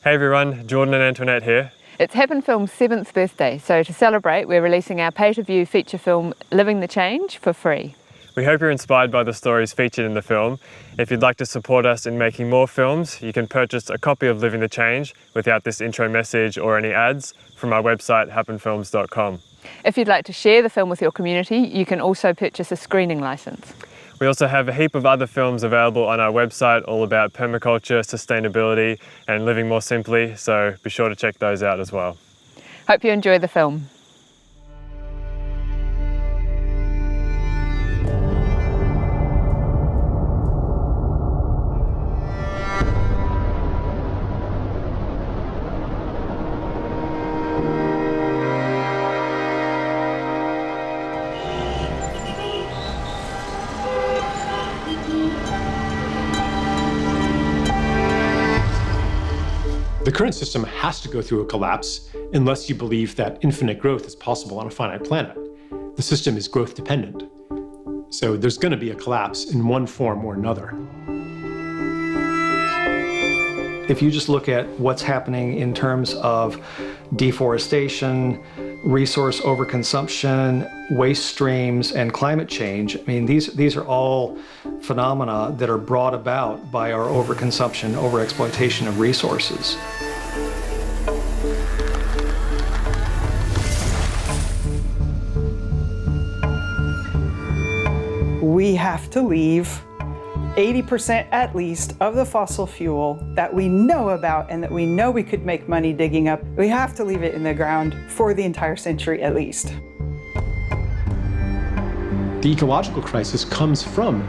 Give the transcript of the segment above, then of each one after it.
Hey everyone, Jordan and Antoinette here. It's Happen Film's 7th birthday, so to celebrate we're releasing our pay-to-view feature film Living the Change for free. We hope you're inspired by the stories featured in the film. If you'd like to support us in making more films, you can purchase a copy of Living the Change without this intro message or any ads from our website happenfilms.com. If you'd like to share the film with your community, you can also purchase a screening licence. We also have a heap of other films available on our website all about permaculture, sustainability and living more simply, so be sure to check those out as well. Hope you enjoy the film. The current system has to go through a collapse unless you believe that infinite growth is possible on a finite planet. The system is growth dependent. So there's going to be a collapse in one form or another. If you just look at what's happening in terms of deforestation, resource overconsumption, waste streams, and climate change, I mean, these are all phenomena that are brought about by our overconsumption, overexploitation of resources. We have to leave 80% at least of the fossil fuel that we know about and that we know we could make money digging up. We have to leave it in the ground for the entire century at least. The ecological crisis comes from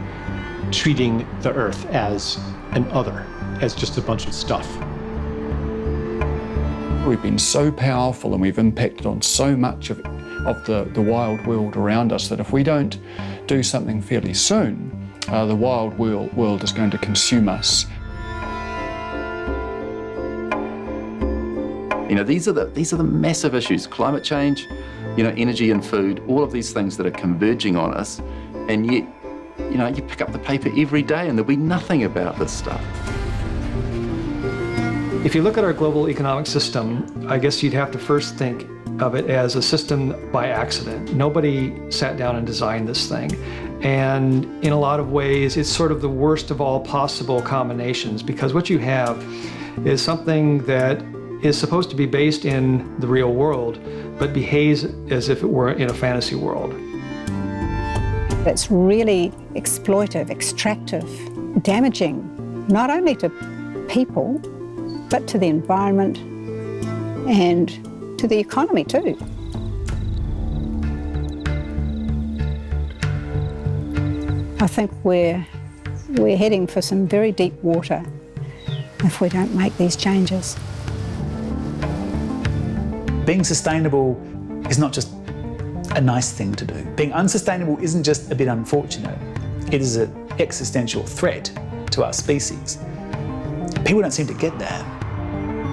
treating the Earth as an other, as just a bunch of stuff. We've been so powerful and we've impacted on so much of the wild world around us that if we don't do something fairly soon, the wild world is going to consume us. You know, these are the massive issues: climate change, energy and food, all of these things that are converging on us, and yet, you pick up the paper every day and there'll be nothing about this stuff. If you look at our global economic system, I guess you'd have to first think of it as a system by accident. Nobody sat down and designed this thing. And in a lot of ways, it's sort of the worst of all possible combinations, because what you have is something that is supposed to be based in the real world, but behaves as if it were in a fantasy world. It's really exploitive, extractive, damaging, not only to people, but to the environment and to the economy too. I think we're heading for some very deep water if we don't make these changes. Being sustainable is not just a nice thing to do. Being unsustainable isn't just a bit unfortunate. It is an existential threat to our species. People don't seem to get that.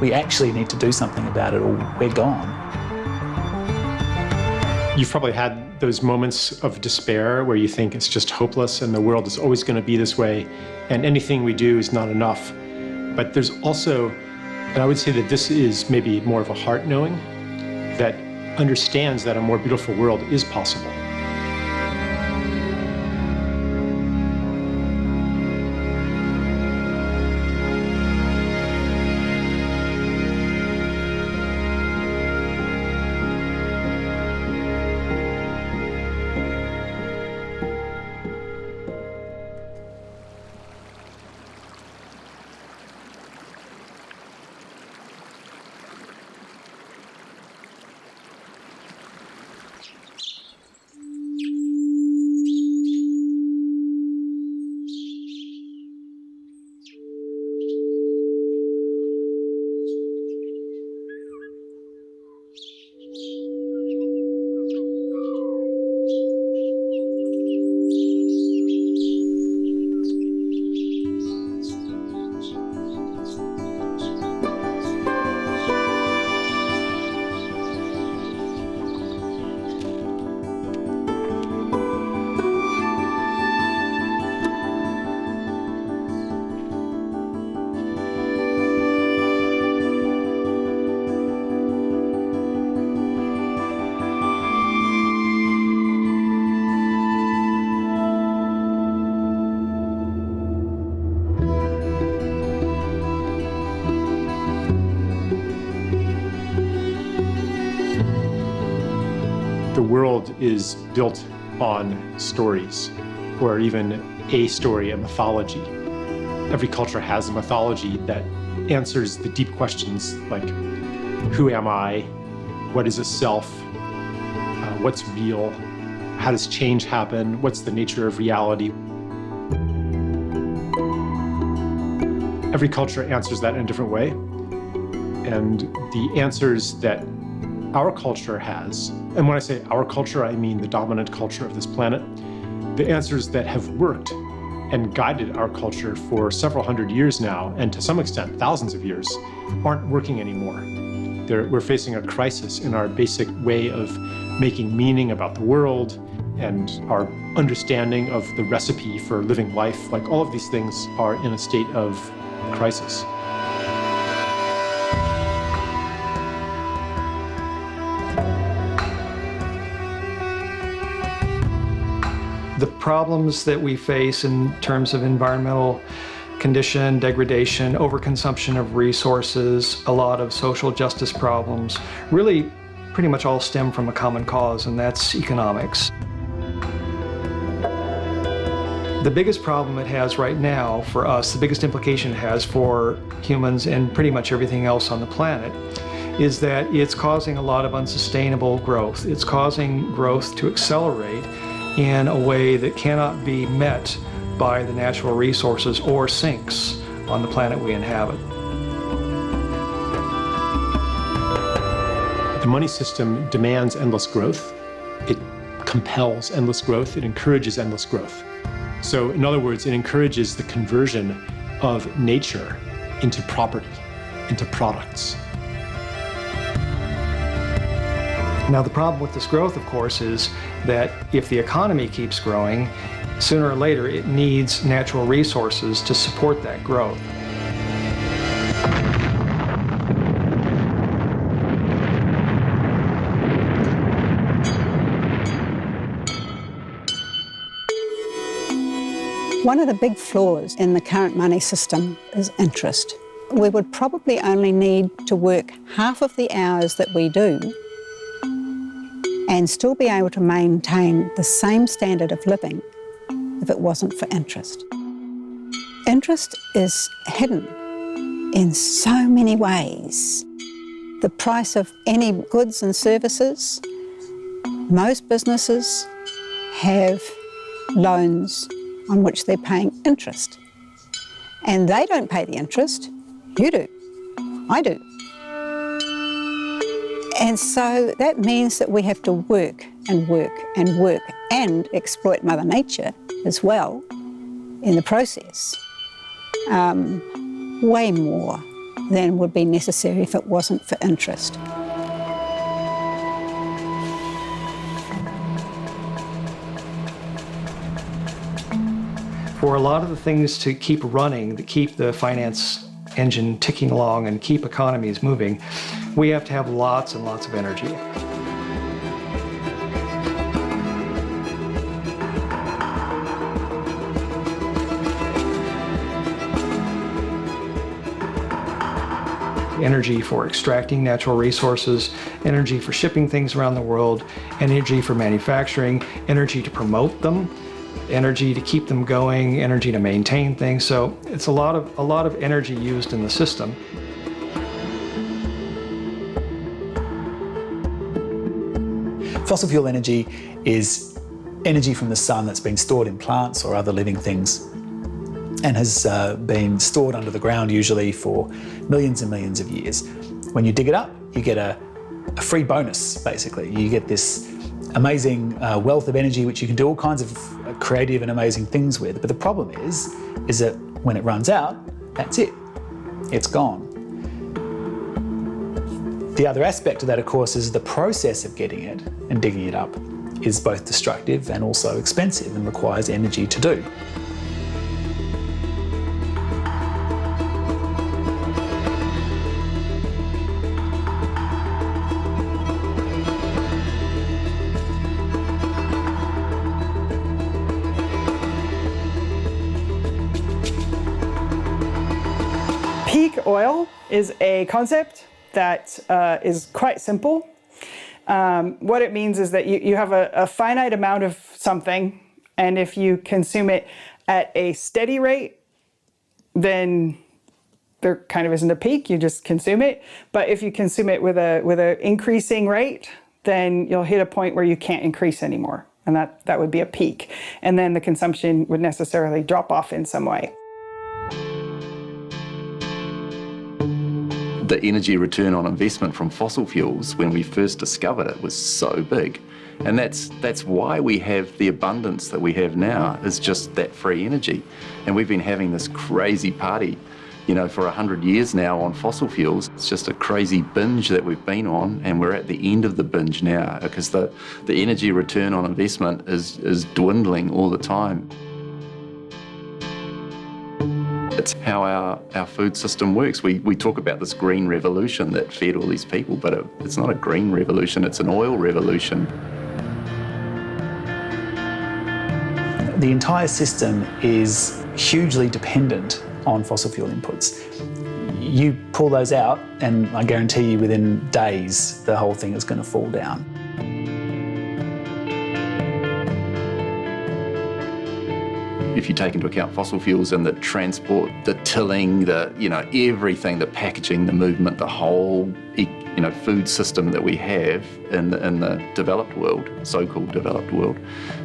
We actually need to do something about it or we're gone. You've probably had those moments of despair where you think it's just hopeless and the world is always going to be this way and anything we do is not enough. But there's also, and I would say that this is maybe more of a heart knowing that understands that a more beautiful world is possible. The world is built on stories, or even a story, a mythology. Every culture has a mythology that answers the deep questions like, who am I? What is a self? What's real? How does change happen? What's the nature of reality? Every culture answers that in a different way. And the answers that our culture has, and when I say our culture, I mean the dominant culture of this planet, the answers that have worked and guided our culture for several hundred years now, and to some extent thousands of years, aren't working anymore. We're facing a crisis in our basic way of making meaning about the world and our understanding of the recipe for living life. Like, all of these things are in a state of crisis. The problems that we face in terms of environmental condition, degradation, overconsumption of resources, a lot of social justice problems, really pretty much all stem from a common cause, and that's economics. The biggest problem it has right now for us, the biggest implication it has for humans and pretty much everything else on the planet, is that it's causing a lot of unsustainable growth. It's causing growth to accelerate in a way that cannot be met by the natural resources or sinks on the planet we inhabit. The money system demands endless growth. It compels endless growth. It encourages endless growth. So, in other words, it encourages the conversion of nature into property, into products. Now, the problem with this growth, of course, is that if the economy keeps growing, sooner or later it needs natural resources to support that growth. One of the big flaws in the current money system is interest. We would probably only need to work half of the hours that we do and still be able to maintain the same standard of living if it wasn't for interest. Interest is hidden in so many ways. The price of any goods and services, most businesses have loans on which they're paying interest. And they don't pay the interest, you do, I do. And so that means that we have to work and work and work and exploit Mother Nature as well in the process, way more than would be necessary if it wasn't for interest. For a lot of the things to keep running, that keep the finance engine ticking along and keep economies moving, we have to have lots and lots of energy. Energy for extracting natural resources, energy for shipping things around the world, energy for manufacturing, energy to promote them, energy to keep them going, energy to maintain things. So it's a lot of energy used in the system. Fossil fuel energy is energy from the sun that's been stored in plants or other living things and has been stored under the ground usually for millions and millions of years. When you dig it up, you get a free bonus, basically. You get this amazing wealth of energy which you can do all kinds of creative and amazing things with. But the problem is that when it runs out, that's it. It's gone. The other aspect of that, of course, is the process of getting it and digging it up is both destructive and also expensive and requires energy to do. Peak oil is a concept that is quite simple. What it means is that you have a finite amount of something, and if you consume it at a steady rate, then there kind of isn't a peak, you just consume it. But if you consume it with a increasing rate, then you'll hit a point where you can't increase anymore. And that would be a peak. And then the consumption would necessarily drop off in some way. The energy return on investment from fossil fuels when we first discovered it was so big. And that's why we have the abundance that we have now, is just that free energy. And we've been having this crazy party, you know, for 100 years now on fossil fuels. It's just a crazy binge that we've been on, and we're at the end of the binge now because the energy return on investment is dwindling all the time. It's how our food system works. We talk about this green revolution that fed all these people, but it's not a green revolution, it's an oil revolution. The entire system is hugely dependent on fossil fuel inputs. You pull those out and I guarantee you within days the whole thing is going to fall down. If you take into account fossil fuels and the transport, the tilling, everything, the packaging, the movement, the whole food system that we have in the developed world, so-called developed world,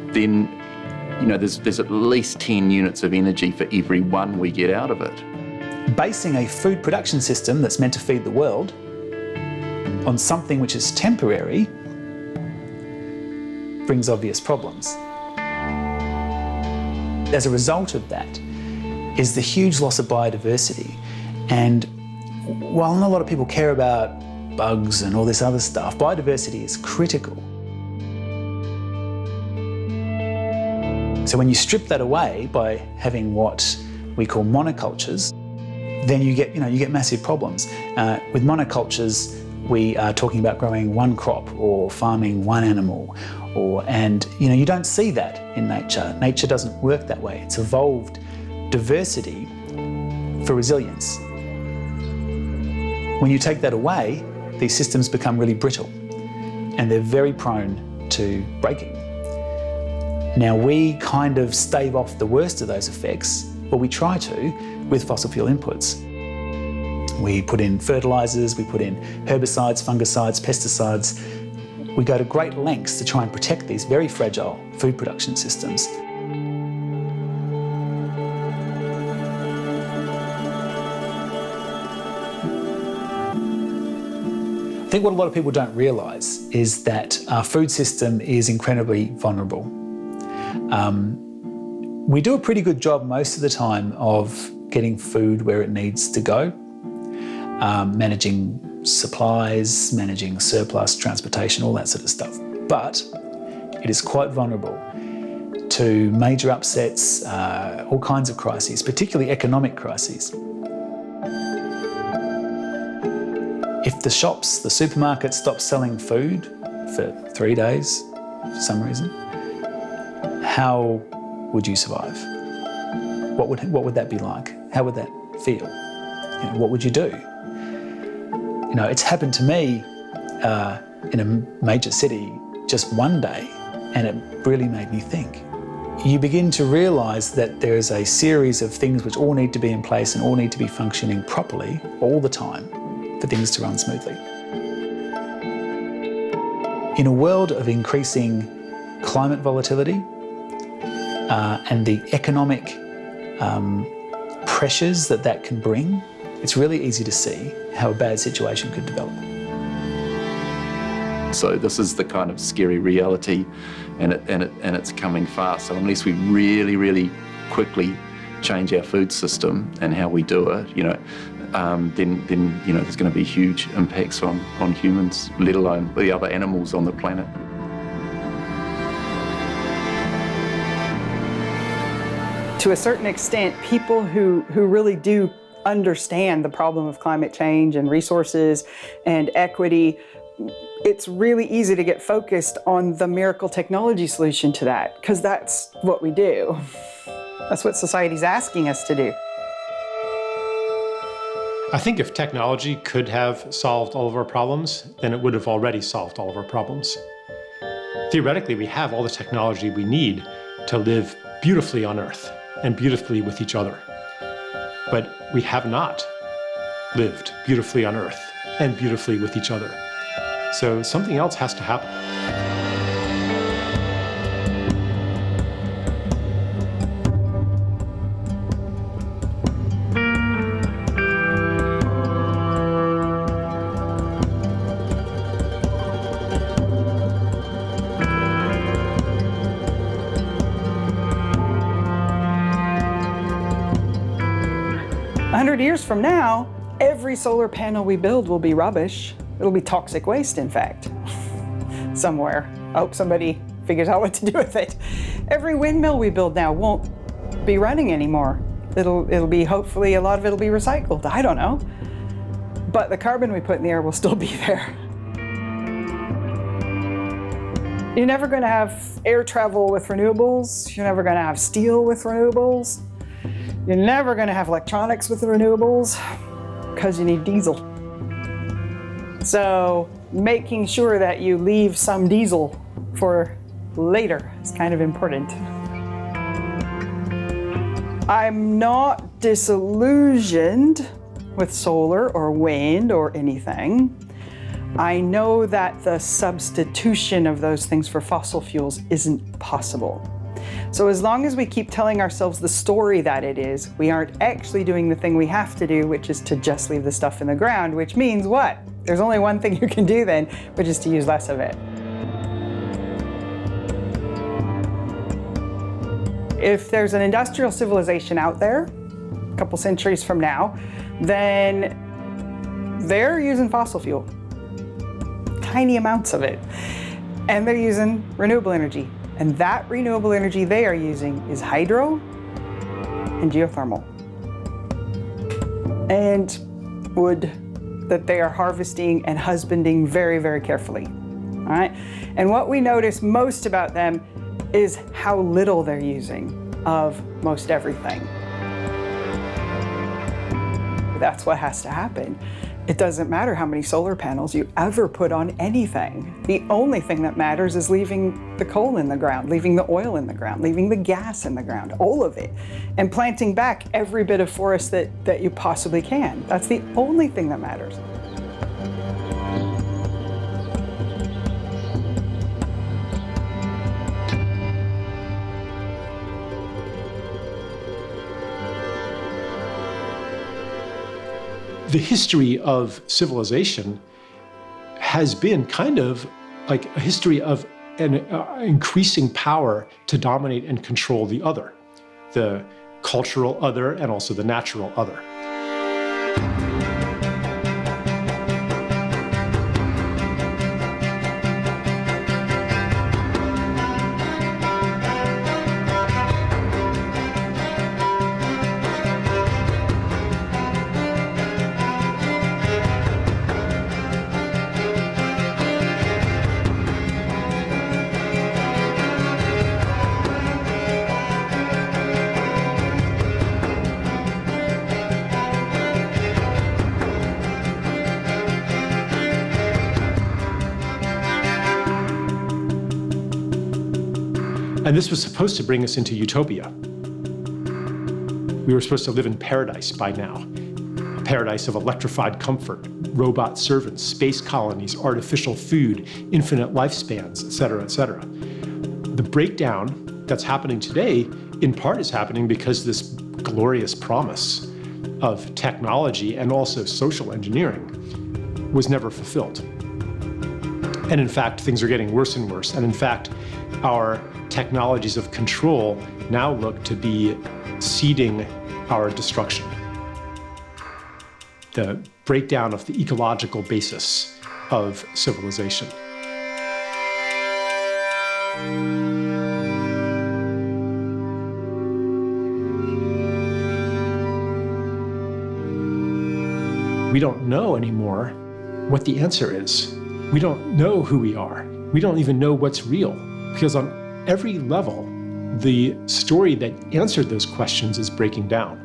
then there's at least 10 units of energy for every one we get out of it. Basing a food production system that's meant to feed the world on something which is temporary brings obvious problems. As a result of that is the huge loss of biodiversity. And while not a lot of people care about bugs and all this other stuff, biodiversity is critical. So when you strip that away by having what we call monocultures, then you get massive problems. With monocultures, we are talking about growing one crop or farming one animal, and you don't see that in nature. Nature doesn't work that way. It's evolved diversity for resilience. When you take that away, these systems become really brittle, and they're very prone to breaking. Now, we kind of stave off the worst of those effects, or we try to, with fossil fuel inputs. We put in fertilisers, we put in herbicides, fungicides, pesticides. We go to great lengths to try and protect these very fragile food production systems. I think what a lot of people don't realise is that our food system is incredibly vulnerable. We do a pretty good job most of the time of getting food where it needs to go, managing supplies, managing surplus, transportation, all that sort of stuff. But it is quite vulnerable to major upsets, all kinds of crises, particularly economic crises. If the shops, the supermarkets stop selling food for 3 days for some reason, how would you survive? What would that be like? How would that feel? What would you do? It's happened to me in a major city just one day, and it really made me think. You begin to realise that there is a series of things which all need to be in place and all need to be functioning properly all the time for things to run smoothly. In a world of increasing climate volatility and the economic pressures that can bring, it's really easy to see how a bad situation could develop. So this is the kind of scary reality, and it's coming fast. So unless we really, really quickly change our food system and how we do it, then there's going to be huge impacts on humans, let alone the other animals on the planet. To a certain extent, people who really do understand the problem of climate change and resources and equity, it's really easy to get focused on the miracle technology solution to that, because that's what we do. That's what society's asking us to do. I think if technology could have solved all of our problems, then it would have already solved all of our problems. Theoretically, we have all the technology we need to live beautifully on Earth and beautifully with each other. But we have not lived beautifully on Earth and beautifully with each other. So something else has to happen. 100 years from now, every solar panel we build will be rubbish. It'll be toxic waste, in fact, somewhere. I hope somebody figures out what to do with it. Every windmill we build now won't be running anymore. It'll be, hopefully, a lot of it'll be recycled. I don't know. But the carbon we put in the air will still be there. You're never going to have air travel with renewables. You're never going to have steel with renewables. You're never going to have electronics with the renewables because you need diesel. So making sure that you leave some diesel for later is kind of important. I'm not disillusioned with solar or wind or anything. I know that the substitution of those things for fossil fuels isn't possible. So as long as we keep telling ourselves the story that it is, we aren't actually doing the thing we have to do, which is to just leave the stuff in the ground, which means what? There's only one thing you can do then, which is to use less of it. If there's an industrial civilization out there, a couple centuries from now, then they're using fossil fuel, tiny amounts of it, and they're using renewable energy. And that renewable energy they are using is hydro and geothermal and wood that they are harvesting and husbanding very, very carefully. All right? And what we notice most about them is how little they're using of most everything. That's what has to happen. It doesn't matter how many solar panels you ever put on anything. The only thing that matters is leaving the coal in the ground, leaving the oil in the ground, leaving the gas in the ground, all of it, and planting back every bit of forest that you possibly can. That's the only thing that matters. The history of civilization has been kind of like a history of an increasing power to dominate and control the other, the cultural other and also the natural other. And this was supposed to bring us into utopia. We were supposed to live in paradise by now. A paradise of electrified comfort, robot servants, space colonies, artificial food, infinite lifespans, et cetera, et cetera. The breakdown that's happening today, in part, is happening because this glorious promise of technology and also social engineering was never fulfilled. And in fact, things are getting worse and worse. And in fact, our technologies of control now look to be seeding our destruction. The breakdown of the ecological basis of civilization. We don't know anymore what the answer is. We don't know who we are. We don't even know what's real, because on every level, the story that answered those questions is breaking down.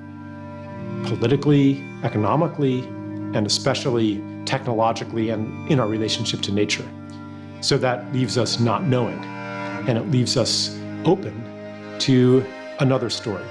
politically, economically, and especially technologically and in our relationship to nature. So that leaves us not knowing, and it leaves us open to another story.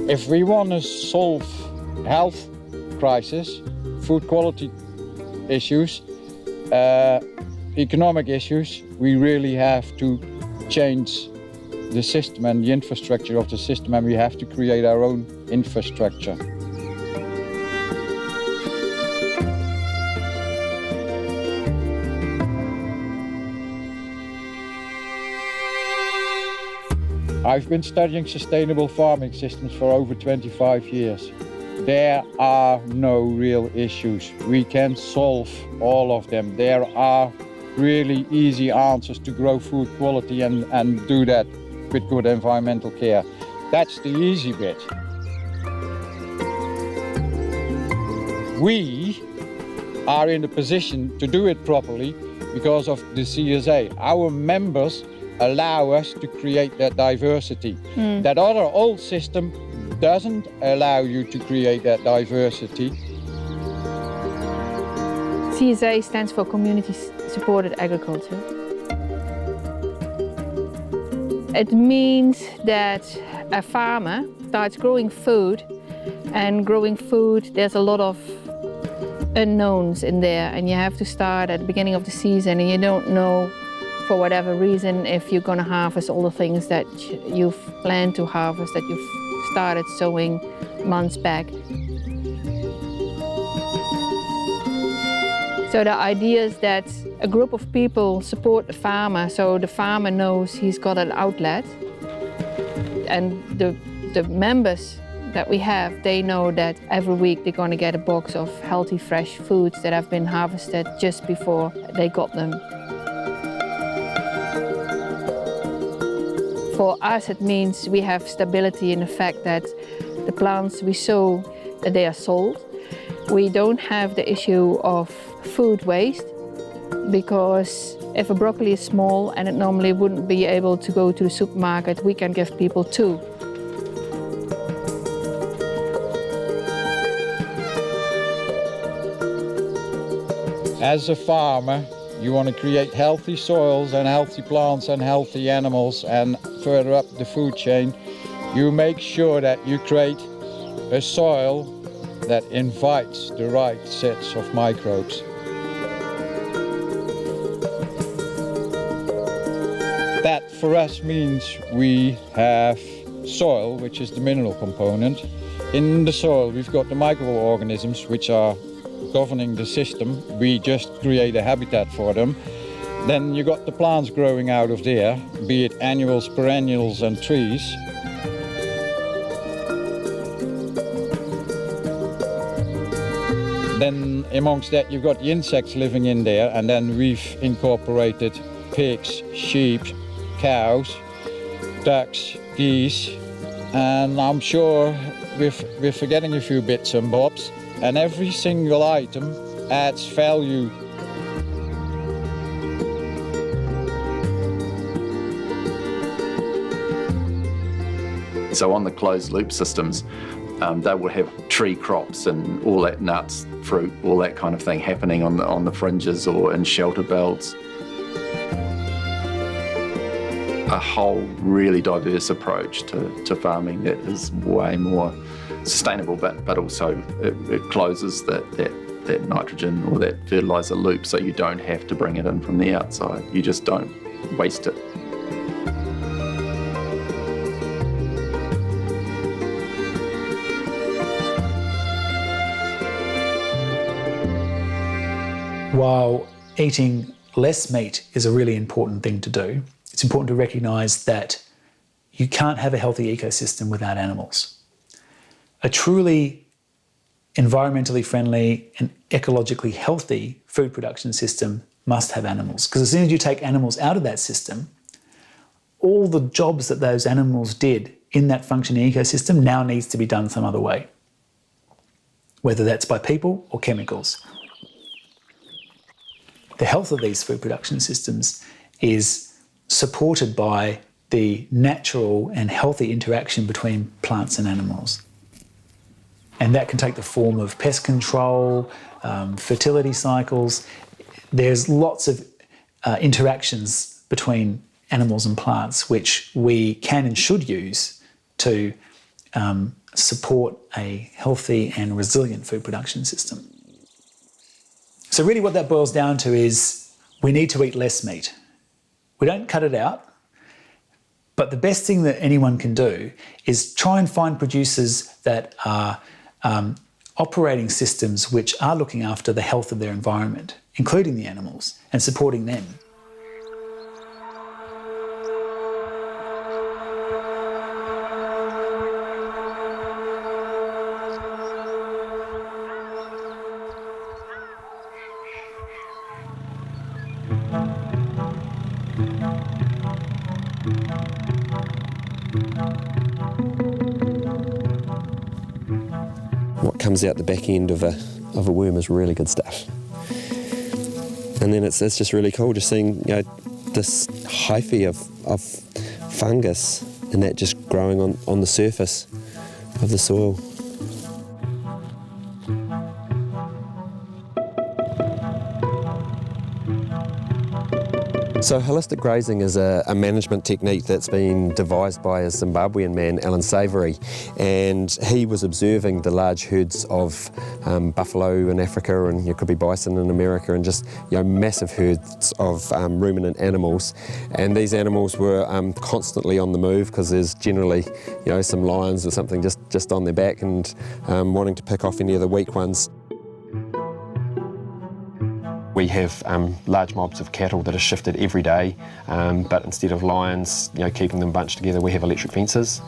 If we want to solve health crisis, food quality issues, economic issues, we really have to change the system and the infrastructure of the system, and we have to create our own infrastructure. I've been studying sustainable farming systems for over 25 years. There are no real issues. We can solve all of them. There are really easy answers to grow food quality and do that with good environmental care. That's the easy bit. We are in a position to do it properly because of the CSA. Our members allow us to create that diversity. That other old system doesn't allow you to create that diversity. CSA stands for Community Supported Agriculture. It means that a farmer starts growing food, and growing food, there's a lot of unknowns in there, and you have to start at the beginning of the season, and you don't know for whatever reason if you're going to harvest all the things that you've planned to harvest, that you've started sowing months back. So the idea is that a group of people support the farmer, so the farmer knows he's got an outlet, and the members that we have, they know that every week they're going to get a box of healthy fresh foods that have been harvested just before they got them. For us, it means we have stability in the fact that the plants we sow, they are sold. We don't have the issue of food waste, because if a broccoli is small and it normally wouldn't be able to go to the supermarket, we can give people two. As a farmer, you want to create healthy soils and healthy plants and healthy animals, and further up the food chain, you make sure that you create a soil that invites the right sets of microbes. That for us means we have soil, which is the mineral component. In the soil we've got the microorganisms which are governing the system. We just create a habitat for them. Then you got the plants growing out of there, be it annuals, perennials and trees. Then amongst that you've got the insects living in there, and then we've incorporated pigs, sheep, cows, ducks, geese, and I'm sure we're forgetting a few bits and bobs, and every single item adds value. So on the closed loop systems, they will have tree crops and all that, nuts, fruit, all that kind of thing happening on the fringes or in shelter belts. A whole really diverse approach to farming that is way more sustainable, but also it closes that nitrogen or that fertilizer loop, so you don't have to bring it in from the outside. You just don't waste it. While eating less meat is a really important thing to do, it's important to recognise that you can't have a healthy ecosystem without animals. A truly environmentally friendly and ecologically healthy food production system must have animals, because as soon as you take animals out of that system, all the jobs that those animals did in that functioning ecosystem now needs to be done some other way, whether that's by people or chemicals. The health of these food production systems is supported by the natural and healthy interaction between plants and animals. And that can take the form of pest control, fertility cycles. There's lots of interactions between animals and plants which we can and should use to support a healthy and resilient food production system. So really what that boils down to is we need to eat less meat. We don't cut it out, but the best thing that anyone can do is try and find producers that are operating systems which are looking after the health of their environment, including the animals, and supporting them. What comes out the back end of a worm is really good stuff. And then it's just really cool just seeing, you know, this hyphae of fungus and that just growing on the surface of the soil. So holistic grazing is a management technique that's been devised by a Zimbabwean man, Alan Savory, and he was observing the large herds of buffalo in Africa, and it could be bison in America, and just, you know, massive herds of ruminant animals. And these animals were constantly on the move because there's generally, you know, some lions or something just on their back and wanting to pick off any of the weak ones. We have large mobs of cattle that are shifted every day, but instead of lions, you know, keeping them bunched together, we have electric fences.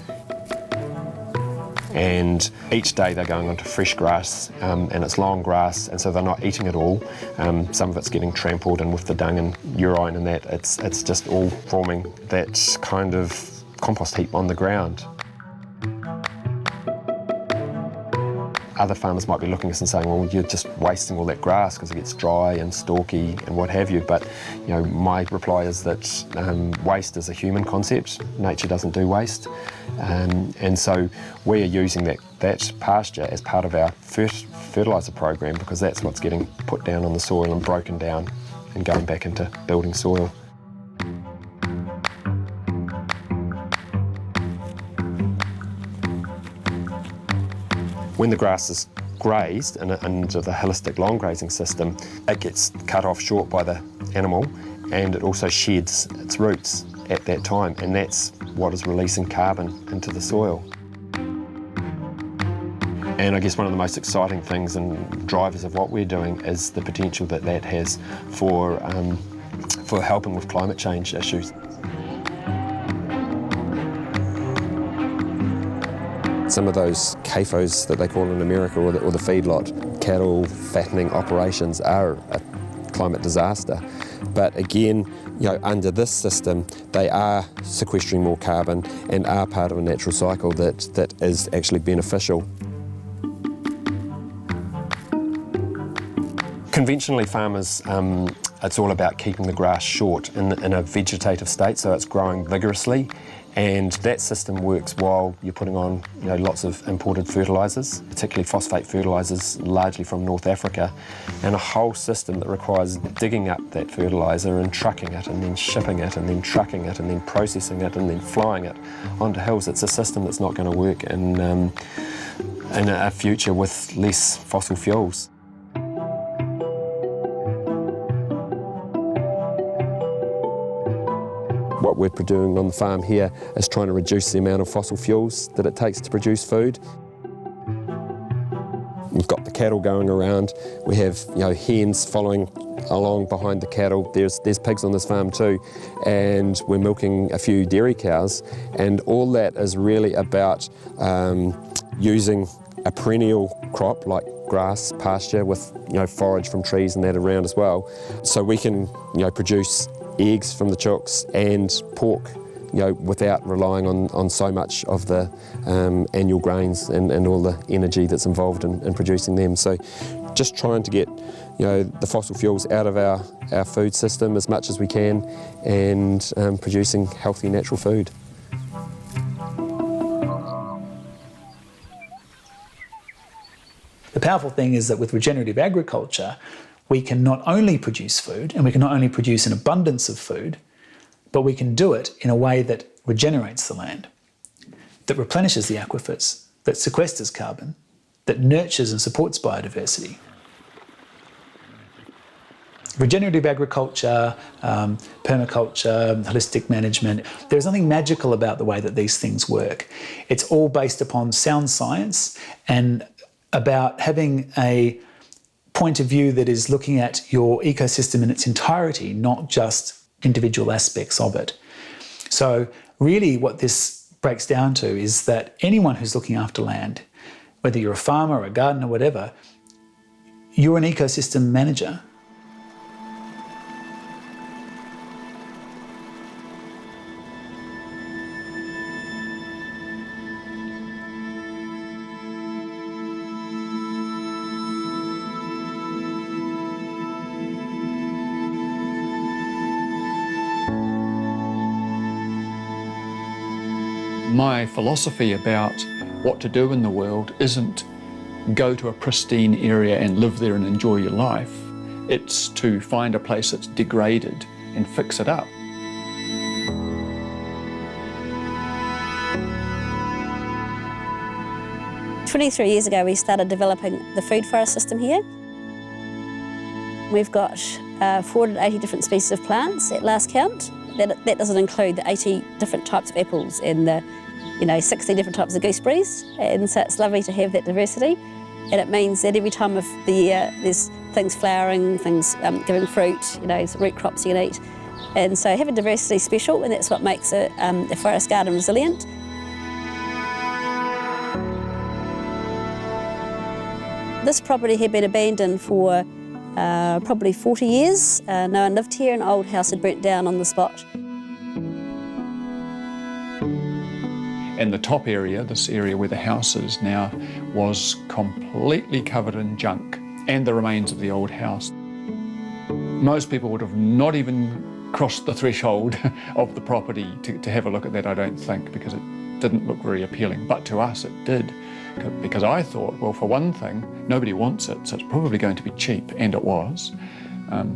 And each day they're going onto fresh grass, and it's long grass, and so they're not eating it all. Some of it's getting trampled, and with the dung and urine and that, it's just all forming that kind of compost heap on the ground. Other farmers might be looking at us and saying, well, you're just wasting all that grass because it gets dry and stalky and what have you. But, you know, my reply is that waste is a human concept. Nature doesn't do waste. And so we are using that pasture as part of our fertiliser program, because that's what's getting put down on the soil and broken down and going back into building soil. When the grass is grazed under the holistic long grazing system, it gets cut off short by the animal, and it also sheds its roots at that time, and that's what is releasing carbon into the soil. And I guess one of the most exciting things and drivers of what we're doing is the potential that has for helping with climate change issues. Some of those CAFOs that they call in America, or the feedlot, cattle fattening operations, are a climate disaster. But again, you know, under this system, they are sequestering more carbon and are part of a natural cycle that is actually beneficial. Conventionally, farmers, it's all about keeping the grass short in a vegetative state, so it's growing vigorously. And that system works while you're putting on, you know, lots of imported fertilisers, particularly phosphate fertilisers, largely from North Africa, and a whole system that requires digging up that fertiliser and trucking it and then shipping it and then trucking it and then processing it and then flying it onto hills. It's a system that's not going to work in a future with less fossil fuels. What we're doing on the farm here is trying to reduce the amount of fossil fuels that it takes to produce food. We've got the cattle going around. We have, you know, hens following along behind the cattle. There's pigs on this farm too, and we're milking a few dairy cows, and all that is really about using a perennial crop like grass, pasture with forage from trees and that around as well, so we can produce eggs from the chooks and pork without relying on so much of the annual grains and all the energy that's involved in producing them. So just trying to get the fossil fuels out of our food system as much as we can, and producing healthy natural food. The powerful thing is that with regenerative agriculture, we can not only produce food, and we can not only produce an abundance of food, but we can do it in a way that regenerates the land, that replenishes the aquifers, that sequesters carbon, that nurtures and supports biodiversity. Regenerative agriculture, permaculture, holistic management, there's nothing magical about the way that these things work. It's all based upon sound science and about having a point of view that is looking at your ecosystem in its entirety, not just individual aspects of it. So really what this breaks down to is that anyone who's looking after land, whether you're a farmer or a gardener, whatever, you're an ecosystem manager. My philosophy about what to do in the world isn't go to a pristine area and live there and enjoy your life. It's to find a place that's degraded and fix it up. "23 years ago, we started developing the food forest system here. We've got 480 different species of plants at last count. That doesn't include the 80 different types of apples and the 60 different types of gooseberries, and so it's lovely to have that diversity, and it means that every time of the year there's things flowering, things giving fruit, root crops you can eat, and so having diversity is special, and that's what makes a forest garden resilient. This property had been abandoned for probably 40 years. No one lived here, an old house had burnt down on the spot. And the top area, this area where the house is now, was completely covered in junk and the remains of the old house. Most people would have not even crossed the threshold of the property to have a look at that, I don't think, because it didn't look very appealing. But to us it did, because I thought, well, for one thing, nobody wants it, so it's probably going to be cheap, and it was,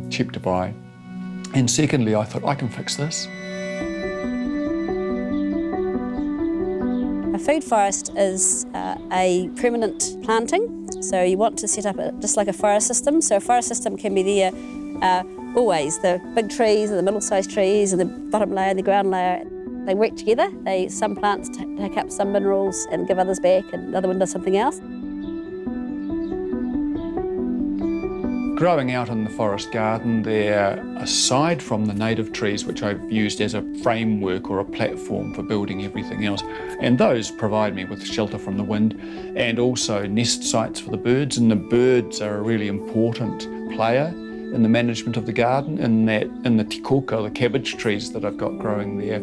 cheap to buy. And secondly, I thought, I can fix this. A food forest is a permanent planting, so you want to set up just like a forest system. So a forest system can be there always. The big trees and the middle-sized trees and the bottom layer and the ground layer, they work together. Some plants take up some minerals and give others back, and another one does something else. Growing out in the forest garden there, aside from the native trees, which I've used as a framework or a platform for building everything else, and those provide me with shelter from the wind and also nest sites for the birds, and the birds are a really important player in the management of the garden, in the tikoko, the cabbage trees that I've got growing there.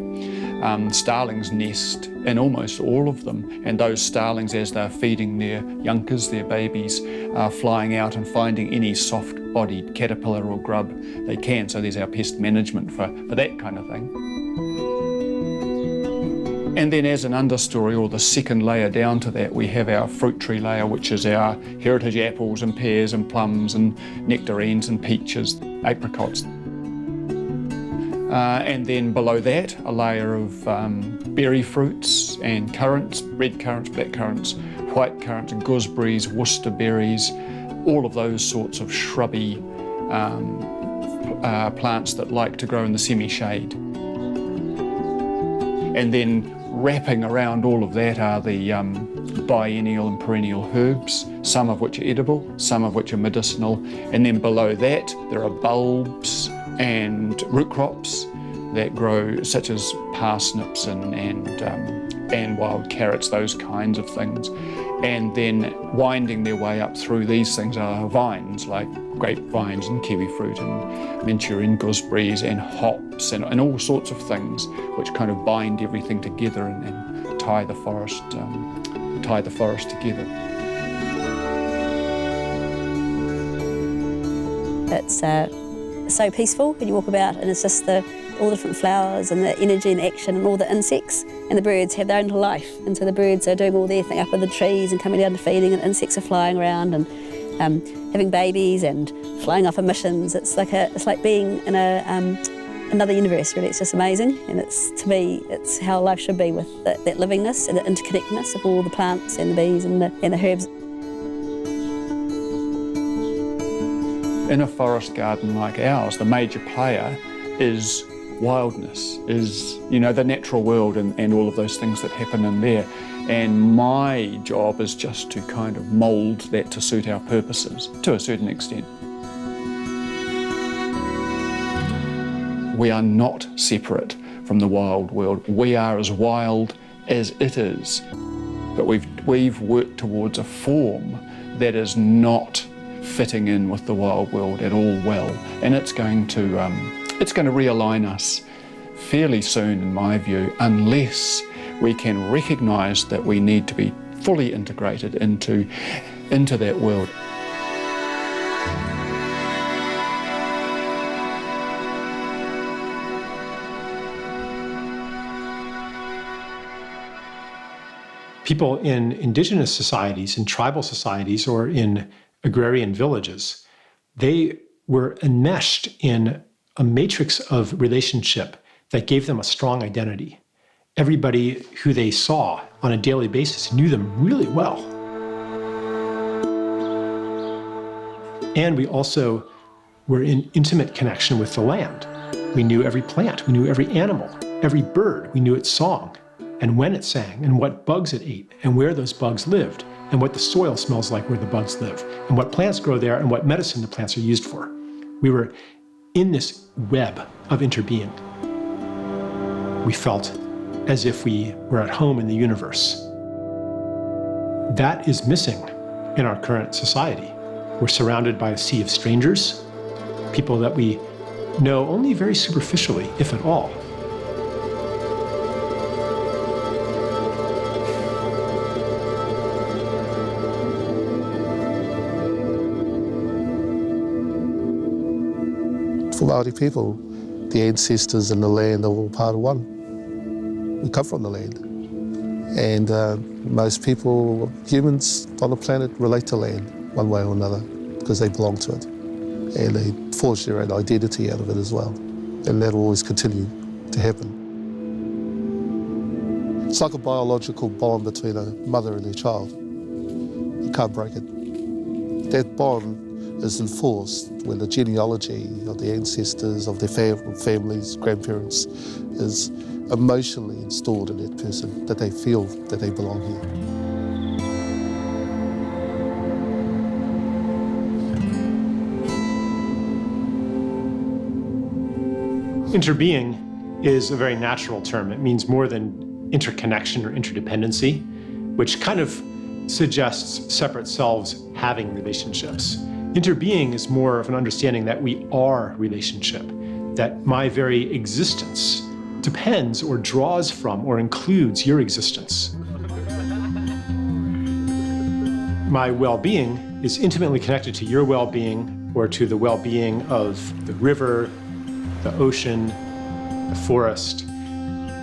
Starlings nest in almost all of them, and those starlings, as they're feeding their youngsters, their babies, are flying out and finding any soft-bodied caterpillar or grub they can. So there's our pest management for that kind of thing. And then as an understory, or the second layer down to that, we have our fruit tree layer, which is our heritage apples and pears and plums and nectarines and peaches, apricots. And then below that, a layer of berry fruits and currants, red currants, black currants, white currants, gooseberries, Worcester berries, all of those sorts of shrubby plants that like to grow in the semi-shade. And then wrapping around all of that are the biennial and perennial herbs, some of which are edible, some of which are medicinal, and then below that there are bulbs and root crops that grow, such as parsnips and wild carrots, those kinds of things. And then winding their way up through these things are vines, like grapevines and kiwi fruit and Manchurian gooseberries and hops and all sorts of things, which kind of bind everything together and tie the forest together. It's so peaceful when you walk about, and it's just all the different flowers and the energy and action and all the insects, and the birds have their own little life, and so the birds are doing all their thing up in the trees and coming down to feeding, and insects are flying around and having babies and flying off on missions. It's like being in another universe, really. It's just amazing, and to me it's how life should be, with that livingness and the interconnectedness of all the plants and the bees and the herbs. In a forest garden like ours, the major player is wildness, is, you know, the natural world and all of those things that happen in there. And my job is just to kind of mould that to suit our purposes to a certain extent. We are not separate from the wild world. We are as wild as it is. But we've worked towards a form that is not fitting in with the wild world at all well. And it's going to realign us fairly soon, in my view, unless we can recognise that we need to be fully integrated into that world. People in indigenous societies, in tribal societies, or in agrarian villages, they were enmeshed in a matrix of relationship that gave them a strong identity. Everybody who they saw on a daily basis knew them really well. And we also were in intimate connection with the land. We knew every plant, we knew every animal, every bird, we knew its song, and when it sang, and what bugs it ate, and where those bugs lived, and what the soil smells like where the bugs live, and what plants grow there, and what medicine the plants are used for. We were in this web of interbeing. We felt as if we were at home in the universe. That is missing in our current society. We're surrounded by a sea of strangers, people that we know only very superficially, if at all. For Maori people, the ancestors and the land are all part of one. We come from the land. And most people, humans on the planet, relate to land one way or another because they belong to it. And they forge their own identity out of it as well. And that will always continue to happen. It's like a biological bond between a mother and her child. You can't break it. That bond is enforced when the genealogy of the ancestors, of their families, grandparents, is emotionally installed in that person, that they feel that they belong here. Interbeing is a very natural term. It means more than interconnection or interdependency, which kind of suggests separate selves having relationships. Interbeing is more of an understanding that we are relationship, that my very existence depends or draws from or includes your existence. My well-being is intimately connected to your well-being or to the well-being of the river, the ocean, the forest,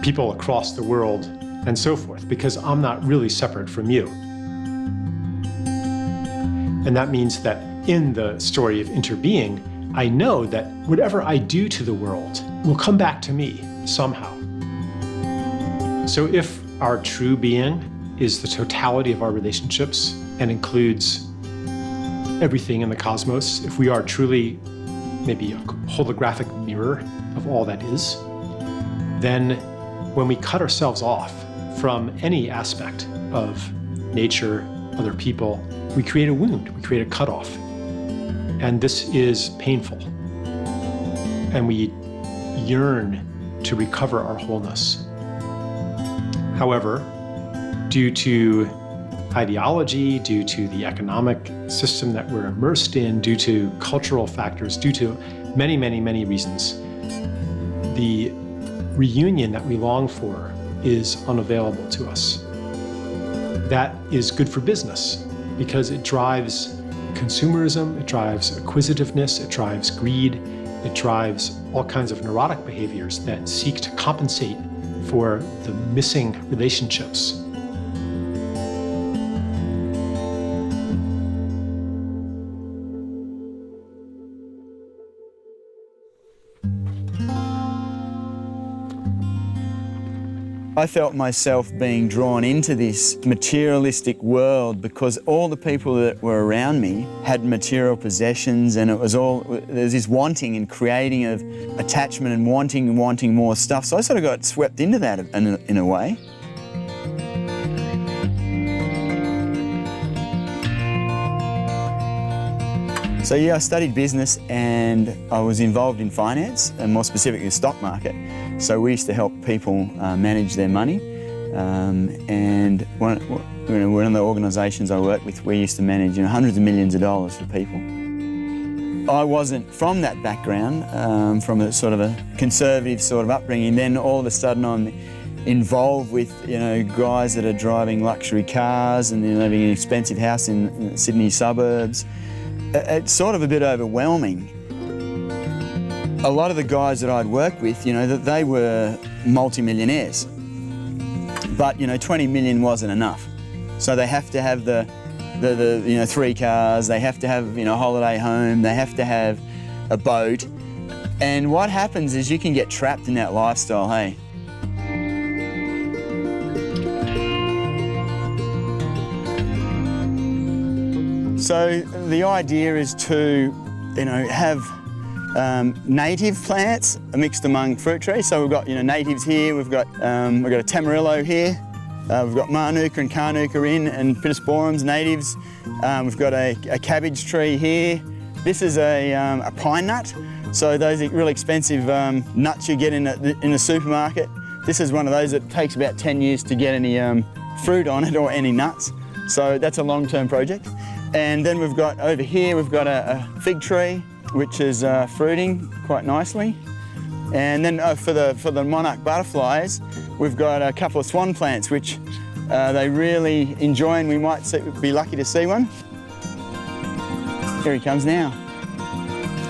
people across the world, and so forth, because I'm not really separate from you. And that means that in the story of interbeing, I know that whatever I do to the world will come back to me somehow. So if our true being is the totality of our relationships and includes everything in the cosmos, if we are truly maybe a holographic mirror of all that is, then when we cut ourselves off from any aspect of nature, other people, we create a wound, we create a cutoff. And this is painful. And we yearn to recover our wholeness. However, due to ideology, due to the economic system that we're immersed in, due to cultural factors, due to many, many, many reasons, the reunion that we long for is unavailable to us. That is good for business because it drives consumerism, it drives acquisitiveness, it drives greed, it drives all kinds of neurotic behaviors that seek to compensate for the missing relationships. I felt myself being drawn into this materialistic world because all the people that were around me had material possessions, and there's this wanting and creating of attachment and wanting more stuff. So I sort of got swept into that in a way. So yeah, I studied business and I was involved in finance, and more specifically the stock market. So we used to help people manage their money. And one of the organisations I worked with, we used to manage hundreds of millions of dollars for people. I wasn't from that background, from a sort of a conservative sort of upbringing. Then all of a sudden I'm involved with guys that are driving luxury cars and living in an expensive house in Sydney suburbs. It's sort of a bit overwhelming. A lot of the guys that I'd worked with, they were multi-millionaires. But 20 million wasn't enough. So they have to have the 3 cars, they have to have a holiday home, they have to have a boat. And what happens is you can get trapped in that lifestyle, hey? So the idea is to, have native plants mixed among fruit trees. So we've got, natives here. We've got a Tamarillo here. We've got Manuka and Carnuka and Pittosporums, natives. We've got a cabbage tree here. This is a pine nut. So those are really expensive nuts you get in a supermarket. This is one of those that takes about 10 years to get any fruit on it or any nuts. So that's a long-term project. And then we've got over here, we've got a fig tree, which is fruiting quite nicely. And then for the monarch butterflies, we've got a couple of swan plants, which they really enjoy, and we might be lucky to see one. Here he comes now.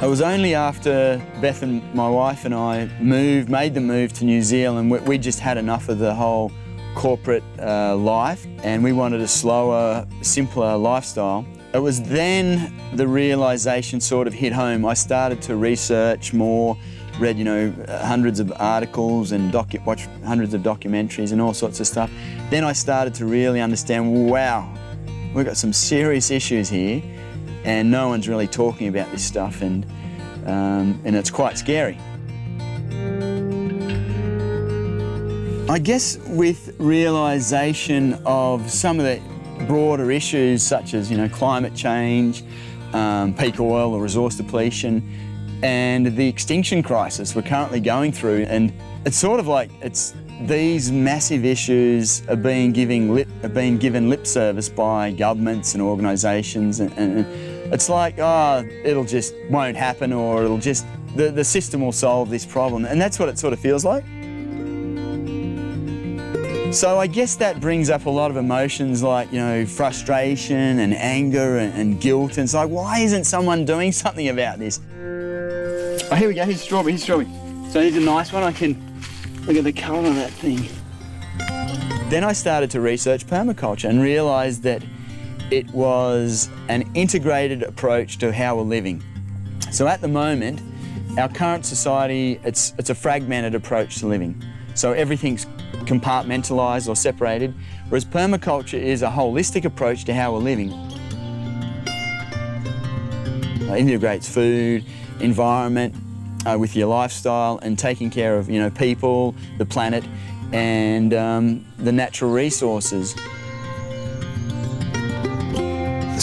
It was only after Beth and my wife and I made the move to New Zealand, we just had enough of the whole corporate life, and we wanted a slower, simpler lifestyle. It was then the realisation sort of hit home. I started to research more, read hundreds of articles and watched hundreds of documentaries and all sorts of stuff. Then I started to really understand, wow, we've got some serious issues here, and no one's really talking about this stuff, and it's quite scary. I guess with realisation of some of the broader issues such as climate change, peak oil or resource depletion, and the extinction crisis we're currently going through, and it's sort of like these massive issues are being given lip service by governments and organisations, and it's like, it'll just won't happen, or it'll just the system will solve this problem, and that's what it sort of feels like. So I guess that brings up a lot of emotions like, frustration and anger and guilt. And it's like, why isn't someone doing something about this? Oh, here we go, here's strawberry. So here's a nice one. I can look at the colour of that thing. Then I started to research permaculture and realised that it was an integrated approach to how we're living. So at the moment, our current society, it's a fragmented approach to living. So everything's compartmentalised or separated, whereas permaculture is a holistic approach to how we're living. It integrates food, environment with your lifestyle, and taking care of people, the planet, and the natural resources.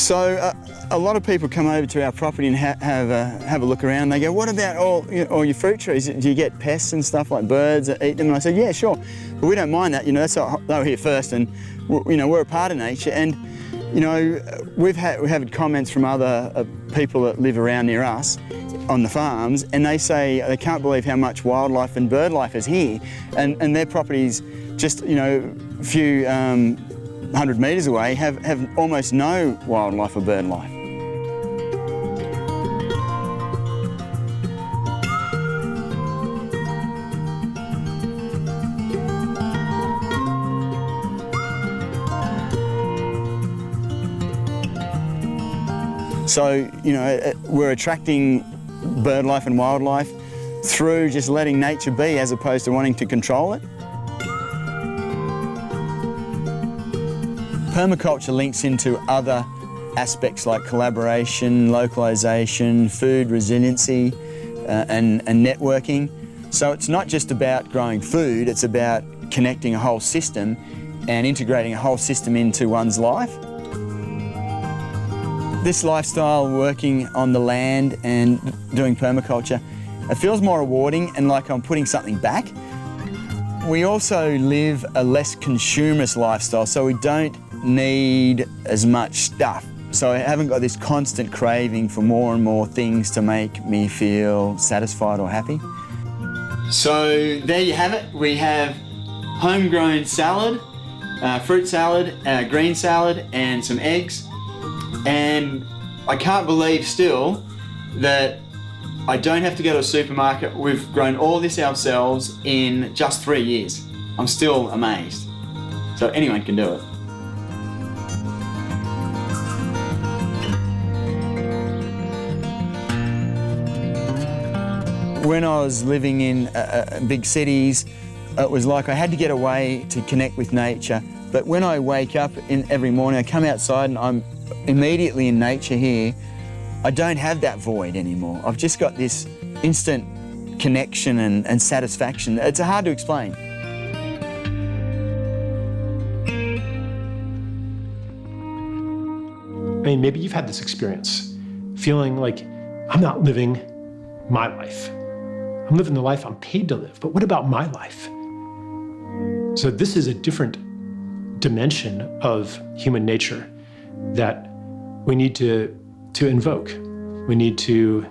So a lot of people come over to our property and have a look around. They go, what about all your fruit trees? Do you get pests and stuff like birds that eat them? And I said, yeah, sure. But we don't mind that. That's what, they were here first, and we're a part of nature. And we've had comments from other people that live around near us on the farms, and they say they can't believe how much wildlife and bird life is here, and their properties just a few 100 metres away have almost no wildlife or bird life. So, we're attracting bird life and wildlife through just letting nature be as opposed to wanting to control it. Permaculture links into other aspects like collaboration, localisation, food resiliency and networking. So it's not just about growing food, it's about connecting a whole system and integrating a whole system into one's life. This lifestyle, working on the land and doing permaculture, it feels more rewarding and like I'm putting something back. We also live a less consumerist lifestyle, so we don't need as much stuff. So I haven't got this constant craving for more and more things to make me feel satisfied or happy. So there you have it. We have homegrown salad, fruit salad, green salad, and some eggs. And I can't believe still that I don't have to go to a supermarket. We've grown all this ourselves in just 3 years. I'm still amazed. So anyone can do it. When I was living in big cities, it was like I had to get away to connect with nature. But when I wake up every morning, I come outside and I'm immediately in nature here, I don't have that void anymore. I've just got this instant connection and satisfaction. It's hard to explain. I mean, maybe you've had this experience, feeling like I'm not living my life. I'm living the life I'm paid to live, but what about my life? So this is a different dimension of human nature that we need to invoke. We need to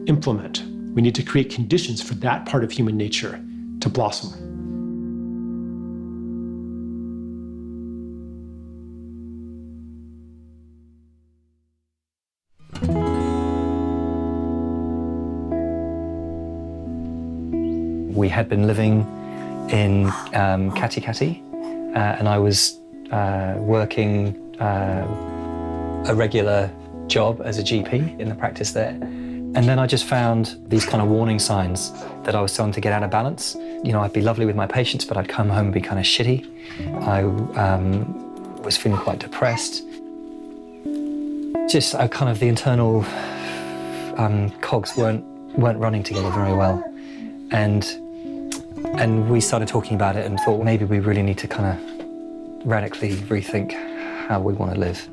implement. We need to create conditions for that part of human nature to blossom. We had been living in Katikati, and I was working a regular job as a GP in the practice there. And then I just found these kind of warning signs that I was starting to get out of balance. I'd be lovely with my patients, but I'd come home and be kind of shitty. I was feeling quite depressed. Just kind of the internal cogs weren't running together very well. And we started talking about it and thought, well, maybe we really need to kind of radically rethink how we want to live.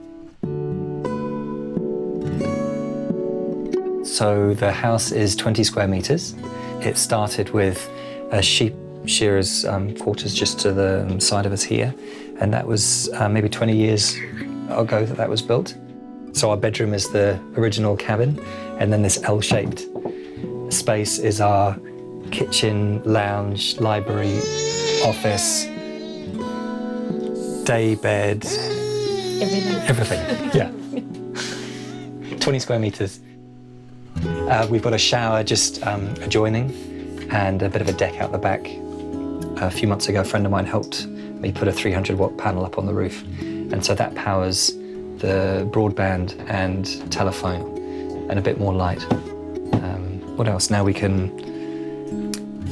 So the house is 20 square meters. It started with a sheep shearer's quarters just to the side of us here. And that was maybe 20 years ago that was built. So our bedroom is the original cabin. And then this L-shaped space is our kitchen, lounge, library, office, day bed. Everything, yeah. 20 square meters. We've got a shower just adjoining and a bit of a deck out the back. A few months ago, a friend of mine helped me put a 300-watt panel up on the roof. And so that powers the broadband and telephone and a bit more light. What else? Now we can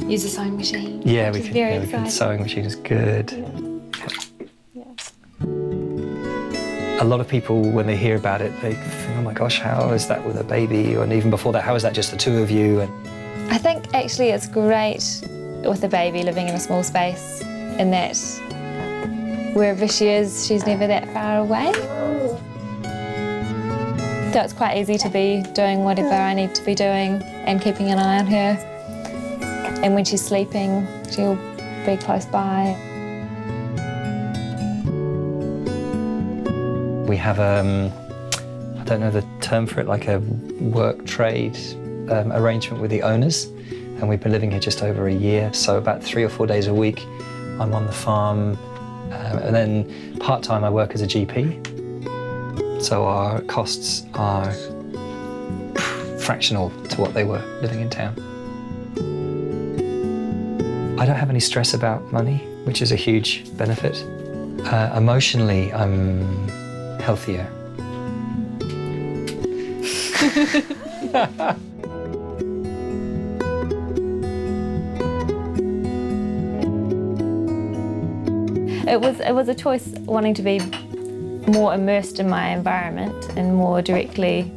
use a sewing machine. Yeah, we can. Sewing machine is good. Yeah. A lot of people, when they hear about it, they think, oh my gosh, how is that with a baby? And even before that, how is that just the two of you? And I think actually it's great with a baby living in a small space in that wherever she is, she's never that far away. So it's quite easy to be doing whatever I need to be doing and keeping an eye on her. And when she's sleeping, she'll be close by. We have, I don't know the term for it, like a work trade arrangement with the owners. And we've been living here just over a year. So about 3 or 4 days a week, I'm on the farm. And then part-time I work as a GP. So our costs are fractional to what they were living in town. I don't have any stress about money, which is a huge benefit. Emotionally, I'm healthier. It was a choice wanting to be more immersed in my environment and more directly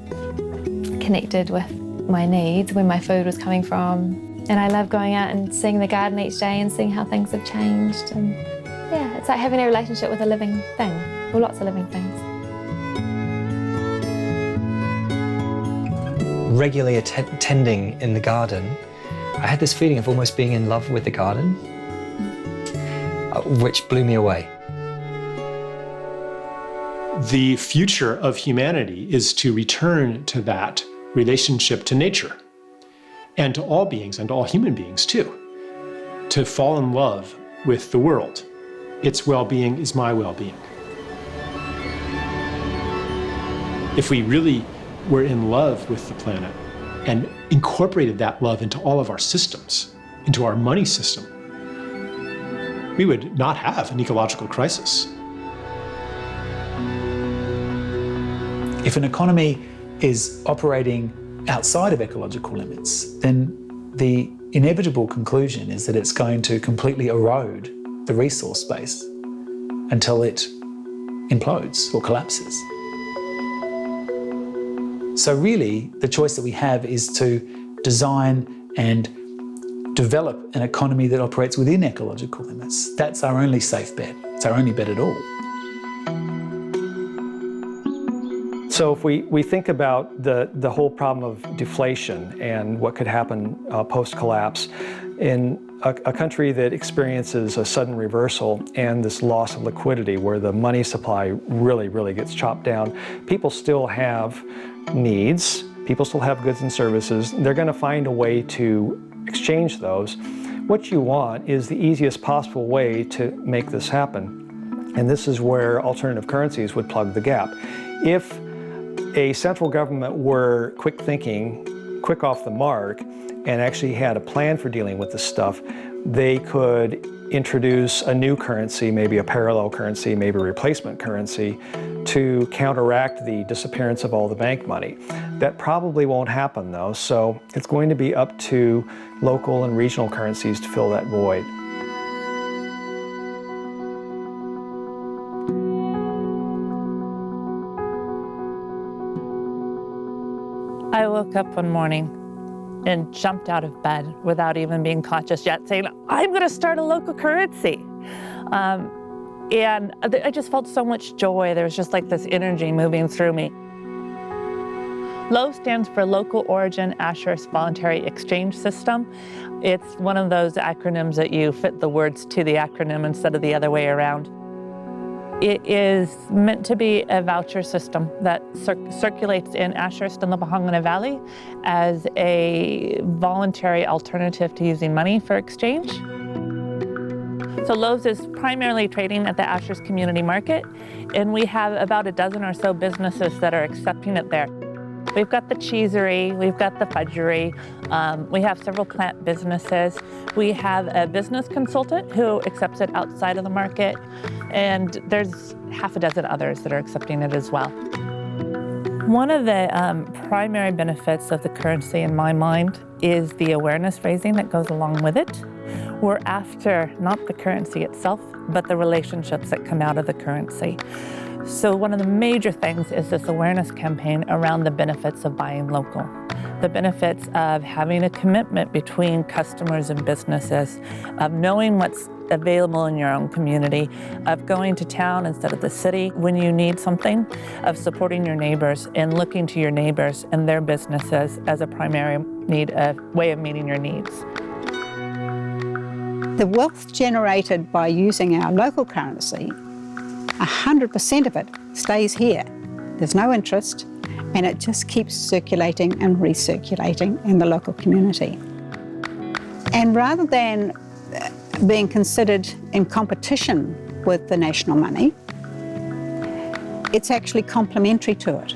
connected with my needs, where my food was coming from. And I love going out and seeing the garden each day and seeing how things have changed. And yeah, it's like having a relationship with a living thing, or lots of living things. Regularly attending in the garden, I had this feeling of almost being in love with the garden, which blew me away. The future of humanity is to return to that relationship to nature and to all beings and to all human beings too, to fall in love with the world. Its well-being is my well-being. If we really were in love with the planet and incorporated that love into all of our systems, into our money system, we would not have an ecological crisis. If an economy is operating outside of ecological limits, then the inevitable conclusion is that it's going to completely erode the resource base until it implodes or collapses. So really, the choice that we have is to design and develop an economy that operates within ecological limits. That's our only safe bet. It's our only bet at all. So if we think about the whole problem of deflation and what could happen post-collapse, in a country that experiences a sudden reversal and this loss of liquidity where the money supply really gets chopped down, people still have needs, people still have goods and services. They're going to find a way to exchange those. What you want is the easiest possible way to make this happen. And this is where alternative currencies would plug the gap. If a central government were quick thinking, quick off the mark, and actually had a plan for dealing with this stuff, they could introduce a new currency, maybe a parallel currency, maybe a replacement currency, to counteract the disappearance of all the bank money. That probably won't happen though, so it's going to be up to local and regional currencies to fill that void. I woke up one morning and jumped out of bed without even being conscious yet, saying, I'm going to start a local currency. And I just felt so much joy. There was just like this energy moving through me. LOAV stands for Local Origin Ashurst Voluntary Exchange System. It's one of those acronyms that you fit the words to the acronym instead of the other way around. It is meant to be a voucher system that circulates in Ashurst and the Bahangana Valley as a voluntary alternative to using money for exchange. So LOAVs is primarily trading at the Ashurst Community Market, and we have about a dozen or so businesses that are accepting it there. We've got the cheesery, we've got the fudgery, we have several plant businesses. We have a business consultant who accepts it outside of the market, and there's half a dozen others that are accepting it as well. One of the primary benefits of the currency in my mind is the awareness raising that goes along with it. We're after not the currency itself, but the relationships that come out of the currency. So one of the major things is this awareness campaign around the benefits of buying local. The benefits of having a commitment between customers and businesses, of knowing what's available in your own community, of going to town instead of the city when you need something, of supporting your neighbors and looking to your neighbors and their businesses as a primary way of meeting your needs. The wealth generated by using our local currency, 100% of it stays here. There's no interest, and it just keeps circulating and recirculating in the local community. And rather than being considered in competition with the national money, it's actually complementary to it.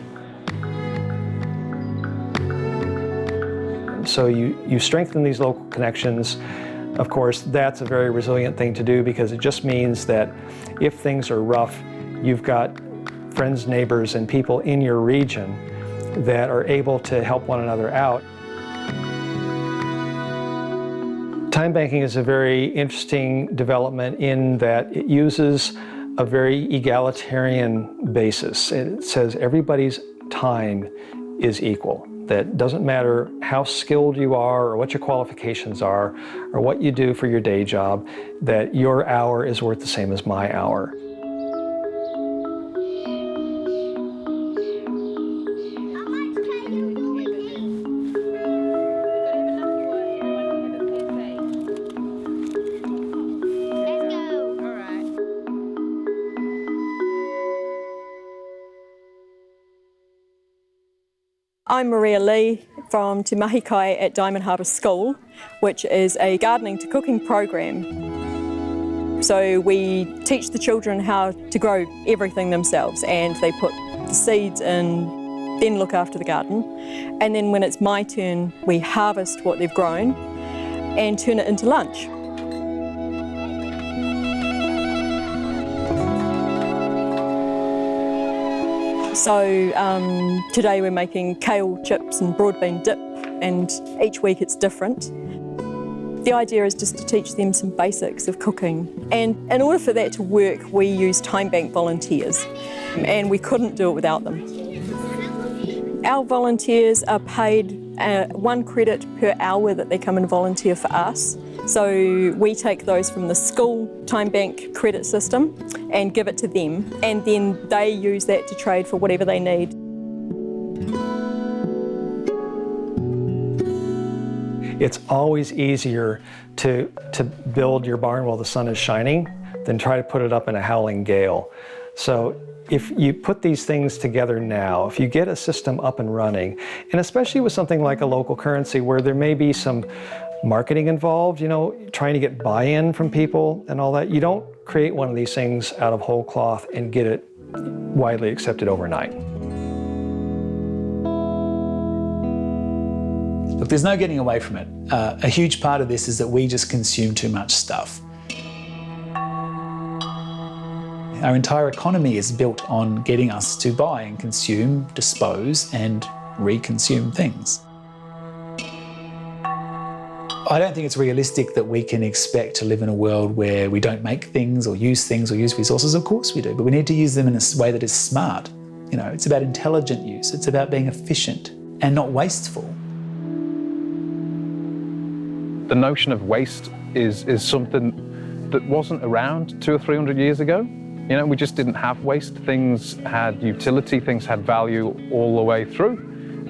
So you strengthen these local connections. Of course, that's a very resilient thing to do because it just means that if things are rough, you've got friends, neighbors, and people in your region that are able to help one another out. Time banking is a very interesting development in that it uses a very egalitarian basis. It says everybody's time is equal. That doesn't matter how skilled you are or what your qualifications are or what you do for your day job, that your hour is worth the same as my hour. I'm Maria Lee from Te Mahi Kai at Diamond Harbour School, which is a gardening to cooking program. So we teach the children how to grow everything themselves, and they put the seeds in, then look after the garden. And then when it's my turn, we harvest what they've grown and turn it into lunch. So today we're making kale chips and broad bean dip, and each week it's different. The idea is just to teach them some basics of cooking. And in order for that to work, we use Time Bank volunteers, and we couldn't do it without them. Our volunteers are paid 1 credit per hour that they come and volunteer for us. So we take those from the school Time Bank credit system and give it to them, and then they use that to trade for whatever they need. It's always easier to build your barn while the sun is shining than try to put it up in a howling gale. So if you put these things together now, if you get a system up and running, and especially with something like a local currency where there may be some marketing involved, you know, trying to get buy-in from people and all that, you don't create one of these things out of whole cloth and get it widely accepted overnight. Look, there's no getting away from it. A huge part of this is that we just consume too much stuff. Our entire economy is built on getting us to buy and consume, dispose, and reconsume things. I don't think it's realistic that we can expect to live in a world where we don't make things or use resources. Of course we do, but we need to use them in a way that is smart. You know, it's about intelligent use. It's about being efficient and not wasteful. The notion of waste is something that wasn't around 200 or 300 years ago. You know, we just didn't have waste. Things had utility, things had value all the way through.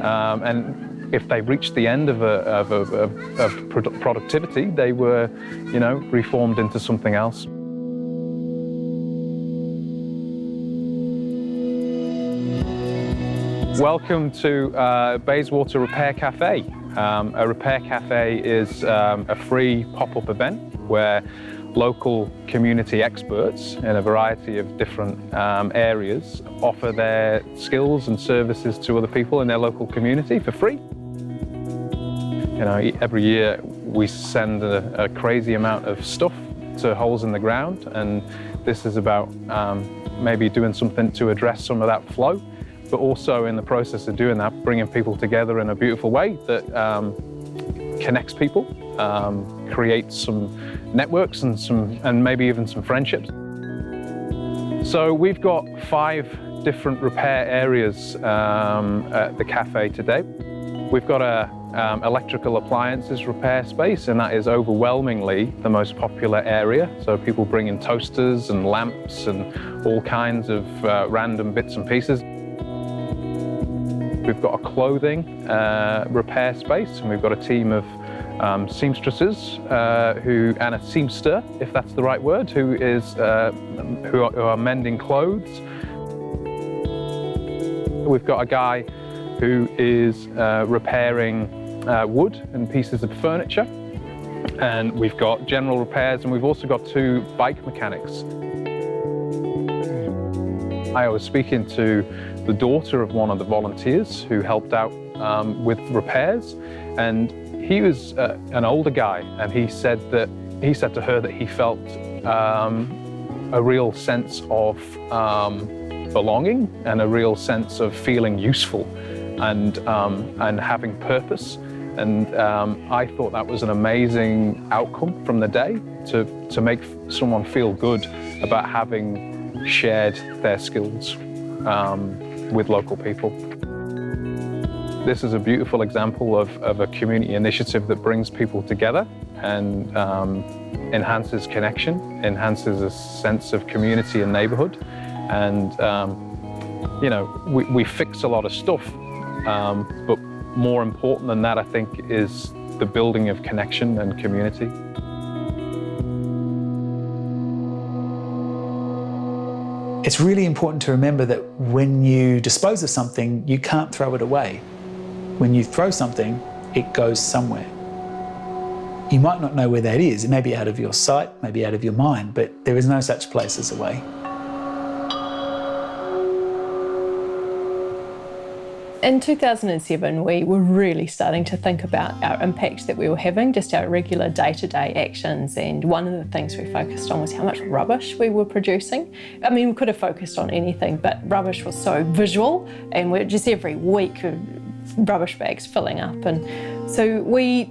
And if they reached the end of productivity, they were, you know, reformed into something else. Welcome to Bayswater Repair Cafe. A repair cafe is a free pop-up event where local community experts in a variety of different areas offer their skills and services to other people in their local community for free. You know, every year we send a crazy amount of stuff to holes in the ground, and this is about maybe doing something to address some of that flow, but also in the process of doing that, bringing people together in a beautiful way that connects people, creates some networks and maybe even some friendships. So we've got 5 different repair areas at the cafe today. We've got a electrical appliances repair space, and that is overwhelmingly the most popular area. So people bring in toasters and lamps and all kinds of random bits and pieces. We've got a clothing repair space, and we've got a team of seamstresses and a seamster, if that's the right word, who are mending clothes. We've got a guy who is repairing wood and pieces of furniture, and we've got general repairs, and we've also got 2 bike mechanics. I was speaking to the daughter of one of the volunteers who helped out with repairs, and he was an older guy, and he said to her that he felt a real sense of belonging and a real sense of feeling useful and having purpose. And I thought that was an amazing outcome from the day, to make someone feel good about having shared their skills with local people. This is a beautiful example of a community initiative that brings people together and enhances connection, enhances a sense of community and neighbourhood. And you know, we fix a lot of stuff, but more important than that, I think, is the building of connection and community. It's really important to remember that when you dispose of something, you can't throw it away. When you throw something, it goes somewhere. You might not know where that is. It may be out of your sight, maybe out of your mind, but there is no such place as away. In 2007, we were really starting to think about our impact that we were having, just our regular day-to-day actions. And one of the things we focused on was how much rubbish we were producing. I mean, we could have focused on anything, but rubbish was so visual, and we're just every week rubbish bags filling up. And so we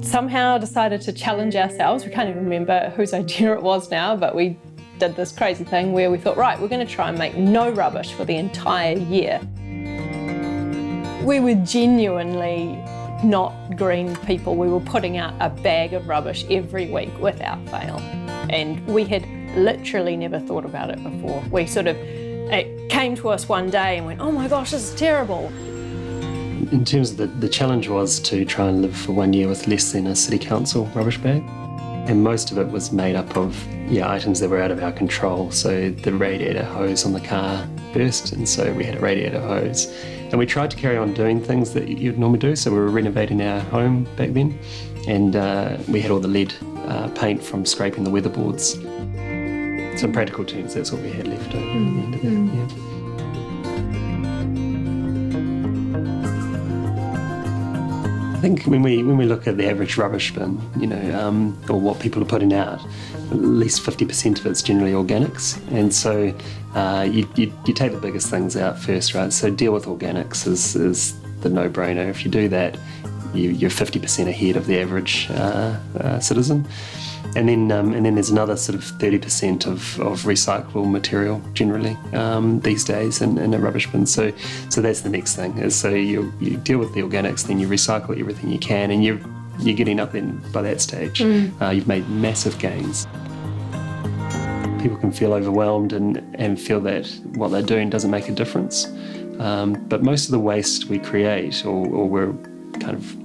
somehow decided to challenge ourselves. We can't even remember whose idea it was now, but we did this crazy thing where we thought, right, we're going to try and make no rubbish for the entire year. We were genuinely not green people. We were putting out a bag of rubbish every week without fail. And we had literally never thought about it before. We it came to us one day and went, oh my gosh, this is terrible. In terms of the challenge was to try and live for 1 year with less than a city council rubbish bag. And most of it was made up of items that were out of our control. So the radiator hose on the car burst, and so we had a radiator hose. And we tried to carry on doing things that you'd normally do. So we were renovating our home back then, and we had all the lead paint from scraping the weatherboards. So in practical terms, that's what we had left over at the end of that. I think when we look at the average rubbish bin, or what people are putting out, at least 50% of it's generally organics. And so you take the biggest things out first, right? So deal with organics is the no-brainer. If you do that, you're 50% ahead of the average citizen. And then there's another sort of 30% of recyclable material generally these days in a rubbish bin. So that's the next thing. So you deal with the organics, then you recycle everything you can, and you're getting up then by that stage. You've made massive gains. People can feel overwhelmed and feel that what they're doing doesn't make a difference. But most of the waste we create or we're kind of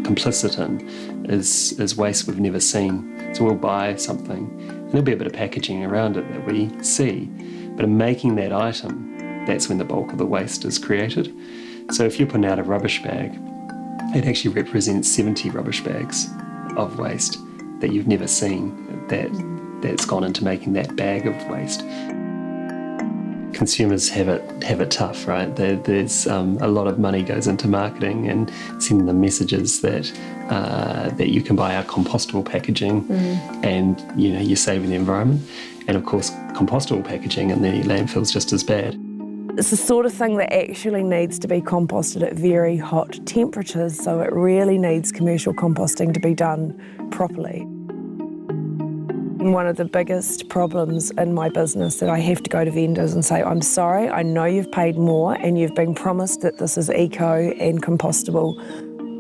complicit in is waste we've never seen. So we'll buy something, and there'll be a bit of packaging around it that we see, but in making that item, that's when the bulk of the waste is created. So if you're putting out a rubbish bag, it actually represents 70 rubbish bags of waste that you've never seen that's gone into making that bag of waste. Consumers have it tough, right? There's a lot of money goes into marketing and sending them messages that you can buy our compostable packaging, and you're saving the environment. And of course, compostable packaging in the landfill's just as bad. It's the sort of thing that actually needs to be composted at very hot temperatures, so it really needs commercial composting to be done properly. One of the biggest problems in my business that I have to go to vendors and say, I'm sorry, I know you've paid more and you've been promised that this is eco and compostable,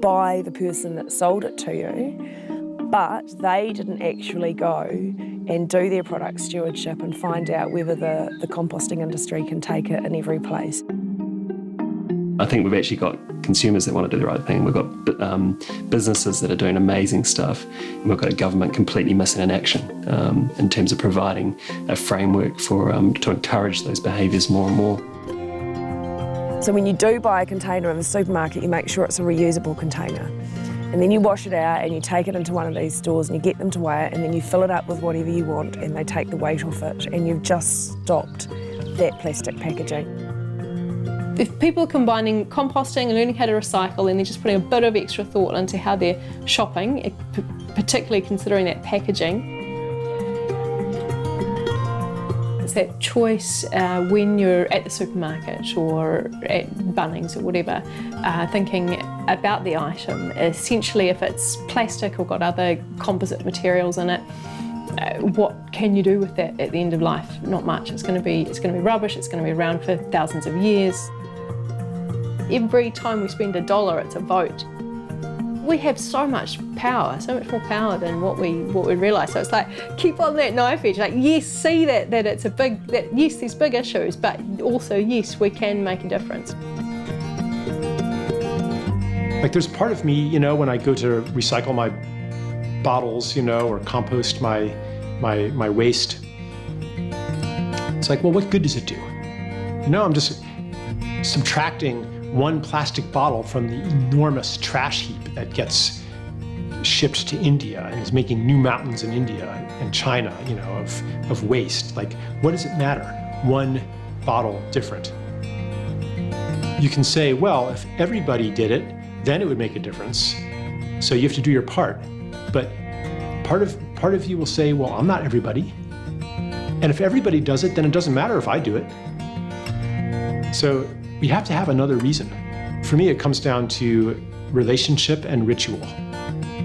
by the person that sold it to you, but they didn't actually go and do their product stewardship and find out whether the composting industry can take it in every place. I think we've actually got consumers that want to do the right thing. We've got businesses that are doing amazing stuff. And we've got a government completely missing in action in terms of providing a framework for to encourage those behaviours more and more. So when you do buy a container in the supermarket, you make sure it's a reusable container. And then you wash it out and you take it into one of these stores and you get them to weigh it, and then you fill it up with whatever you want and they take the weight off it, and you've just stopped that plastic packaging. If people are combining composting and learning how to recycle, and they're just putting a bit of extra thought into how they're shopping, particularly considering that packaging, it's that choice when you're at the supermarket or at Bunnings or whatever, thinking about the item. Essentially, if it's plastic or got other composite materials in it, what can you do with that at the end of life? Not much. It's going to be rubbish. It's going to be around for thousands of years. Every time we spend $1, it's a vote. We have so much power, so much more power than what we realise. So it's like, keep on that knife edge. Like, yes, see that it's a big, that yes, there's big issues, but also, yes, we can make a difference. Like, there's part of me, you know, when I go to recycle my bottles, you know, or compost my waste, it's like, well, what good does it do? You know, I'm just subtracting one plastic bottle from the enormous trash heap that gets shipped to India and is making new mountains in India and China, you know, of waste. Like, what does it matter? One bottle different. You can say, well, if everybody did it, then it would make a difference. So you have to do your part. But part of you will say, well, I'm not everybody. And if everybody does it, then it doesn't matter if I do it. So we have to have another reason. For me, it comes down to relationship and ritual.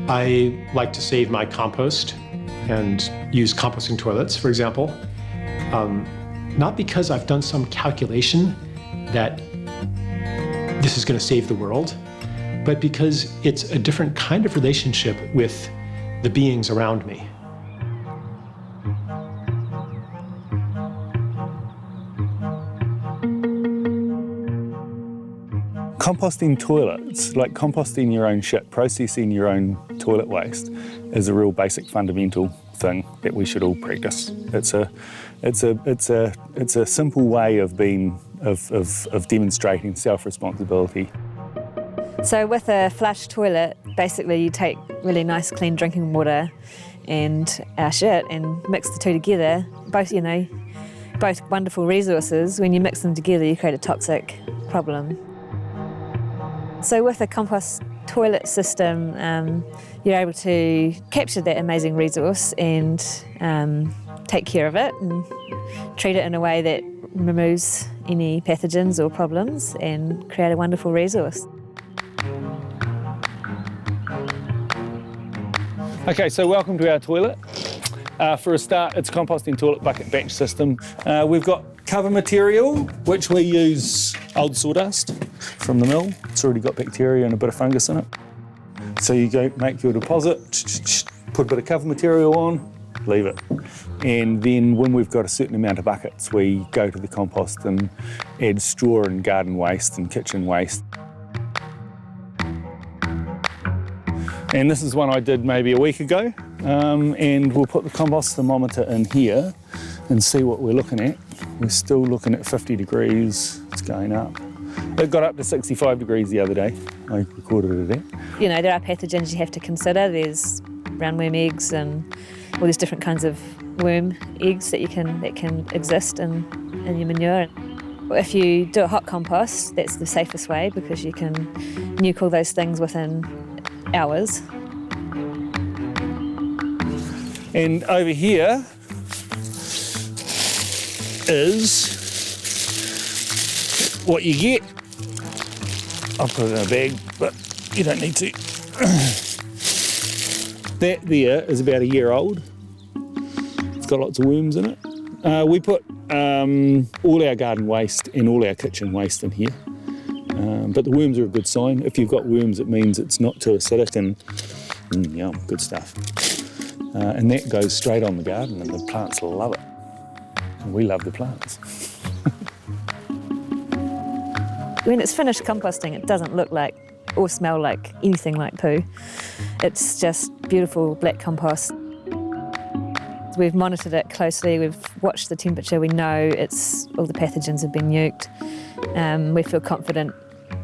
I like to save my compost and use composting toilets, for example, not because I've done some calculation that this is going to save the world, but because it's a different kind of relationship with the beings around me. Composting toilets, like composting your own shit, processing your own toilet waste, is a real basic fundamental thing that we should all practice. It's a simple way of demonstrating self-responsibility. So with a flush toilet, basically you take really nice clean drinking water and our shit and mix the two together. Both wonderful resources. When you mix them together, you create a toxic problem. So with a compost toilet system, you're able to capture that amazing resource and take care of it and treat it in a way that removes any pathogens or problems and create a wonderful resource. Okay, so welcome to our toilet. For a start, it's a composting toilet bucket batch system. We've got cover material, which we use old sawdust from the mill. It's already got bacteria and a bit of fungus in it. So you go make your deposit, put a bit of cover material on, leave it. And then when we've got a certain amount of buckets, we go to the compost and add straw and garden waste and kitchen waste. And this is one I did maybe a week ago. And we'll put the compost thermometer in here and see what we're looking at. We're still looking at 50 degrees, it's going up. It got up to 65 degrees the other day. I recorded it at. You know, there are pathogens you have to consider. There's roundworm eggs and all these different kinds of worm eggs that can exist in your manure. If you do a hot compost, that's the safest way because you can nuke all those things within hours. And over here is what you get. I'll put it in a bag, but you don't need to. That there is about a year old. It's got lots of worms in it. We put all our garden waste and all our kitchen waste in here. But the worms are a good sign. If you've got worms, it means it's not too acidic and yum, good stuff. And that goes straight on the garden and the plants love it. And we love the plants. When it's finished composting, it doesn't look like or smell like anything like poo. It's just beautiful black compost. We've monitored it closely, we've watched the temperature, we know all the pathogens have been nuked. We feel confident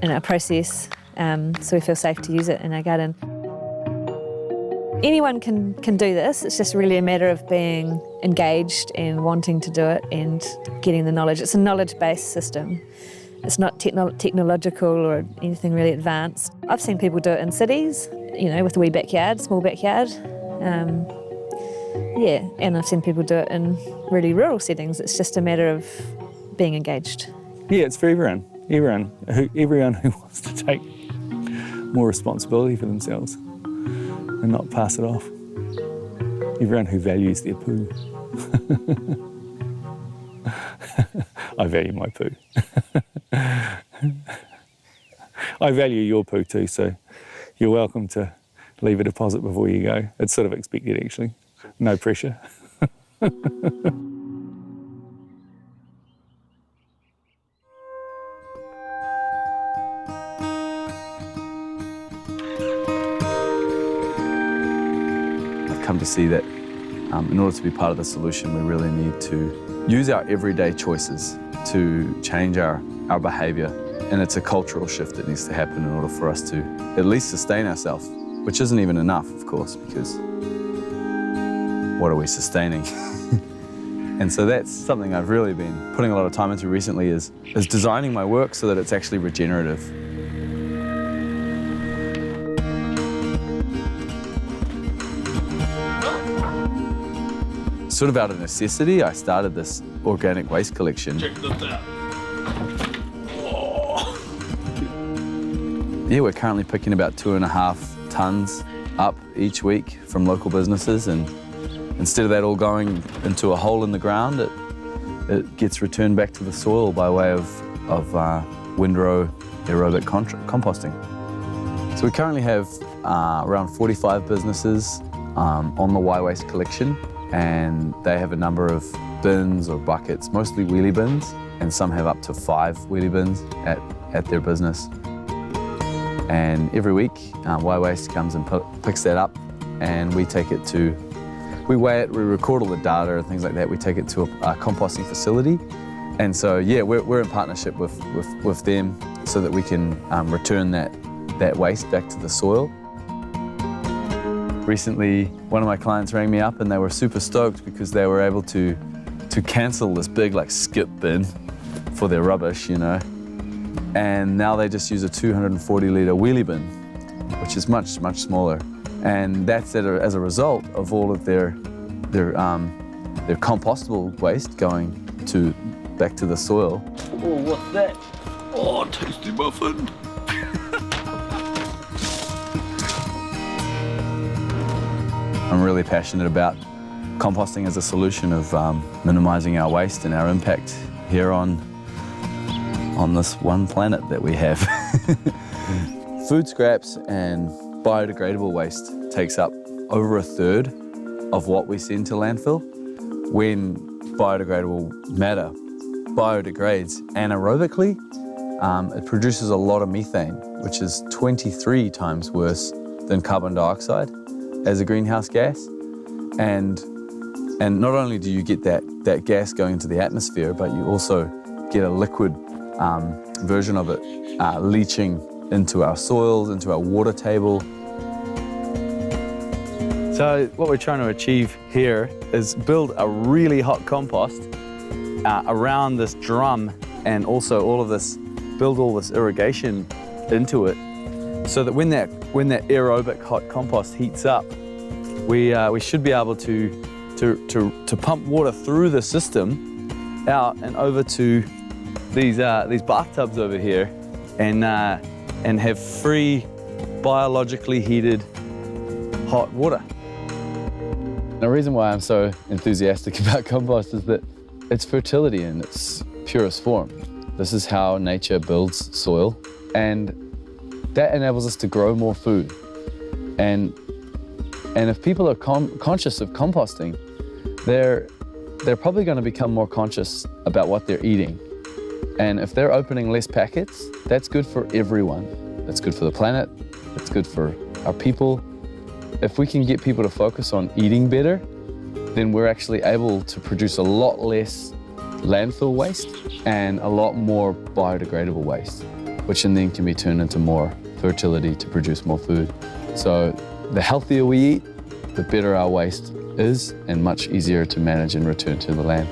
in our process, so we feel safe to use it in our garden. Anyone can do this, it's just really a matter of being engaged and wanting to do it and getting the knowledge. It's a knowledge-based system. It's not technological or anything really advanced. I've seen people do it in cities, with a wee backyard, small backyard. And I've seen people do it in really rural settings. It's just a matter of being engaged. Yeah, it's for everyone. Everyone who wants to take more responsibility for themselves and not pass it off. Everyone who values their poo. I value my poo. I value your poo too, so you're welcome to leave a deposit before you go. It's sort of expected, actually. No pressure. I've come to see that in order to be part of the solution, we really need to use our everyday choices to change our behaviour. And it's a cultural shift that needs to happen in order for us to at least sustain ourselves, which isn't even enough, of course, because what are we sustaining? And so that's something I've really been putting a lot of time into recently is designing my work so that it's actually regenerative. Sort of out of necessity, I started this organic waste collection. Check this out. Yeah, we're currently picking about 2.5 tons up each week from local businesses, and instead of that all going into a hole in the ground, it gets returned back to the soil by way of windrow aerobic composting. So we currently have around 45 businesses on the Y-Waste collection, and they have a number of bins or buckets, mostly wheelie bins, and some have up to 5 wheelie bins at their business. And every week, Y-Waste comes and picks that up, and we take it to, we weigh it, we record all the data and things like that. We take it to a composting facility. And so, yeah, we're in partnership with them so that we can return that waste back to the soil. Recently, one of my clients rang me up and they were super stoked because they were able to cancel this big skip bin for their rubbish, and now they just use a 240-litre wheelie bin, which is much, much smaller. And that's as a result of all of their compostable waste going back to the soil. Oh, what's that? Oh, tasty muffin. I'm really passionate about composting as a solution of minimising our waste and our impact here on this one planet that we have. Food scraps and biodegradable waste takes up over 1/3 of what we send to landfill. When biodegradable matter biodegrades anaerobically, it produces a lot of methane, which is 23 times worse than carbon dioxide as a greenhouse gas. And not only do you get that gas going into the atmosphere, but you also get a liquid version of it leaching into our soils, into our water table. So what we're trying to achieve here is build a really hot compost around this drum, and also build all this irrigation into it, so that when that aerobic hot compost heats up, we should be able to pump water through the system out and over to these bathtubs over here, and have free biologically heated hot water. The reason why I'm so enthusiastic about compost is that it's fertility in its purest form. This is how nature builds soil. and that enables us to grow more food. And if people are conscious of composting, they're probably going to become more conscious about what they're eating. And if they're opening less packets, that's good for everyone. That's good for the planet, that's good for our people. If we can get people to focus on eating better, then we're actually able to produce a lot less landfill waste and a lot more biodegradable waste, which then can be turned into more fertility to produce more food. So the healthier we eat, the better our waste is and much easier to manage and return to the land.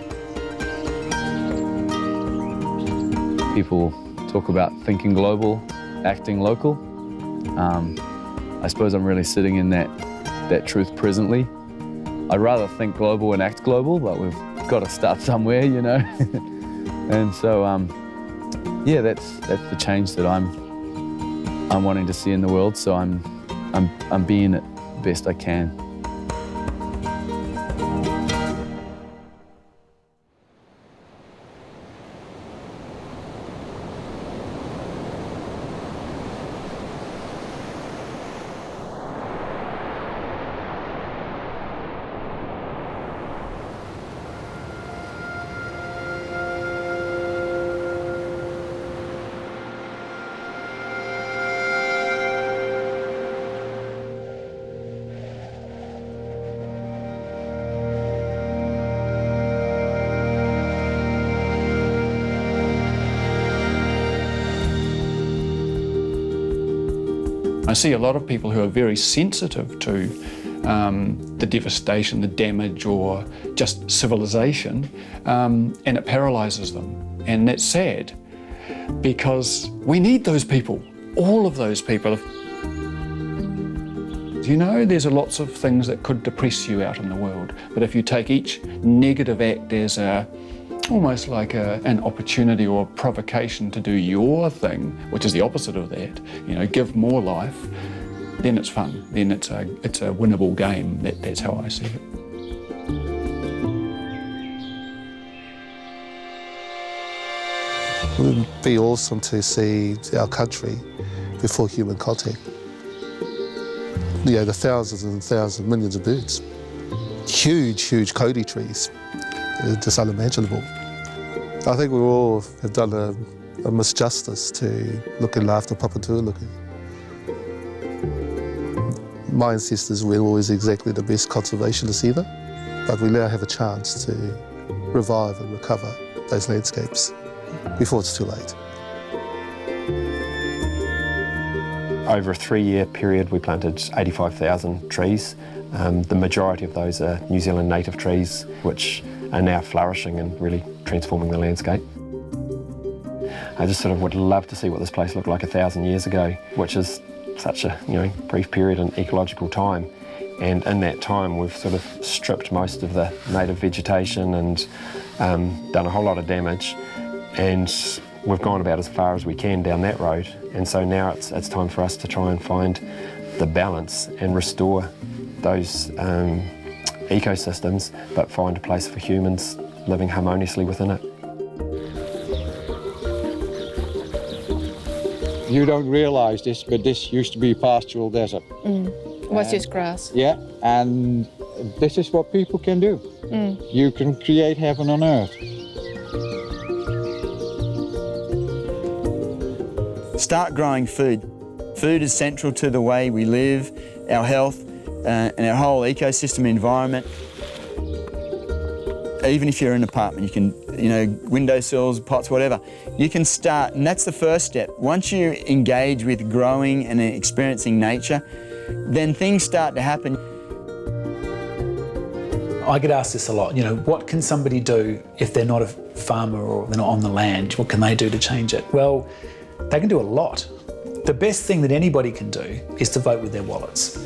People talk about thinking global, acting local. I suppose I'm really sitting in that truth presently. I'd rather think global and act global, but we've got to start somewhere, you know. And so, yeah, that's the change that I'm wanting to see in the world. So I'm being it best I can. I see a lot of people who are very sensitive to the devastation, the damage, or just civilization, and it paralyses them. And that's sad, because we need those people, all of those people. You know, there's lots of things that could depress you out in the world, but if you take each negative act as almost like an opportunity or a provocation to do your thing, which is the opposite of that, you know, give more life, then it's fun. Then it's a winnable game. That's how I see it. It would be awesome to see our country before human contact. You know, the thousands and thousands, millions of birds. Huge, huge Kodi trees. It's just unimaginable. I think we all have done a misjustice to looking after Papatūānuku. My ancestors weren't always exactly the best conservationists either, but we now have a chance to revive and recover those landscapes before it's too late. Over a 3-year period, we planted 85,000 trees. The majority of those are New Zealand native trees, which are now flourishing and really transforming the landscape. I just sort of would love to see what this place looked like 1,000 years ago, which is such a brief period in ecological time. And in that time, we've sort of stripped most of the native vegetation and done a whole lot of damage. And we've gone about as far as we can down that road. And so now it's time for us to try and find the balance and restore those ecosystems, but find a place for humans living harmoniously within it. You don't realise this, but this used to be pastoral desert. It was just grass. Yeah, and this is what people can do. You can create heaven on earth. Start growing food. Food is central to the way we live, our health, and our whole ecosystem environment. Even if you're in an apartment, you can, windowsills, pots, whatever, you can start, and that's the first step. Once you engage with growing and experiencing nature, then things start to happen. I get asked this a lot, what can somebody do if they're not a farmer or they're not on the land? What can they do to change it? Well, they can do a lot. The best thing that anybody can do is to vote with their wallets.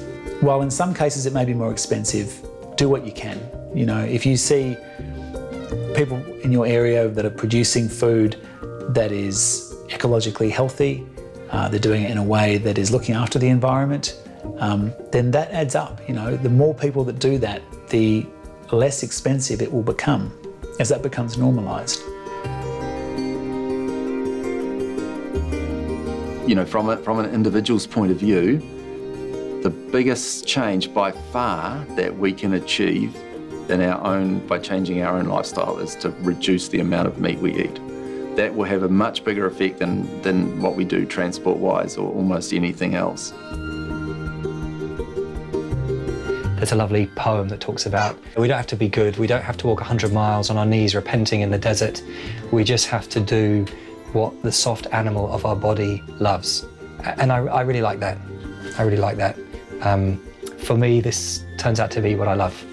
While in some cases it may be more expensive, do what you can. If you see people in your area that are producing food that is ecologically healthy, they're doing it in a way that is looking after the environment, then that adds up. The more people that do that, the less expensive it will become as that becomes normalised. you know, from an individual's point of view, the biggest change by far that we can achieve by changing our own lifestyle is to reduce the amount of meat we eat. That will have a much bigger effect than what we do transport-wise or almost anything else. There's a lovely poem that talks about we don't have to be good, we don't have to walk 100 miles on our knees repenting in the desert. We just have to do what the soft animal of our body loves. And I really like that. I really like that. For me, this turns out to be what I love.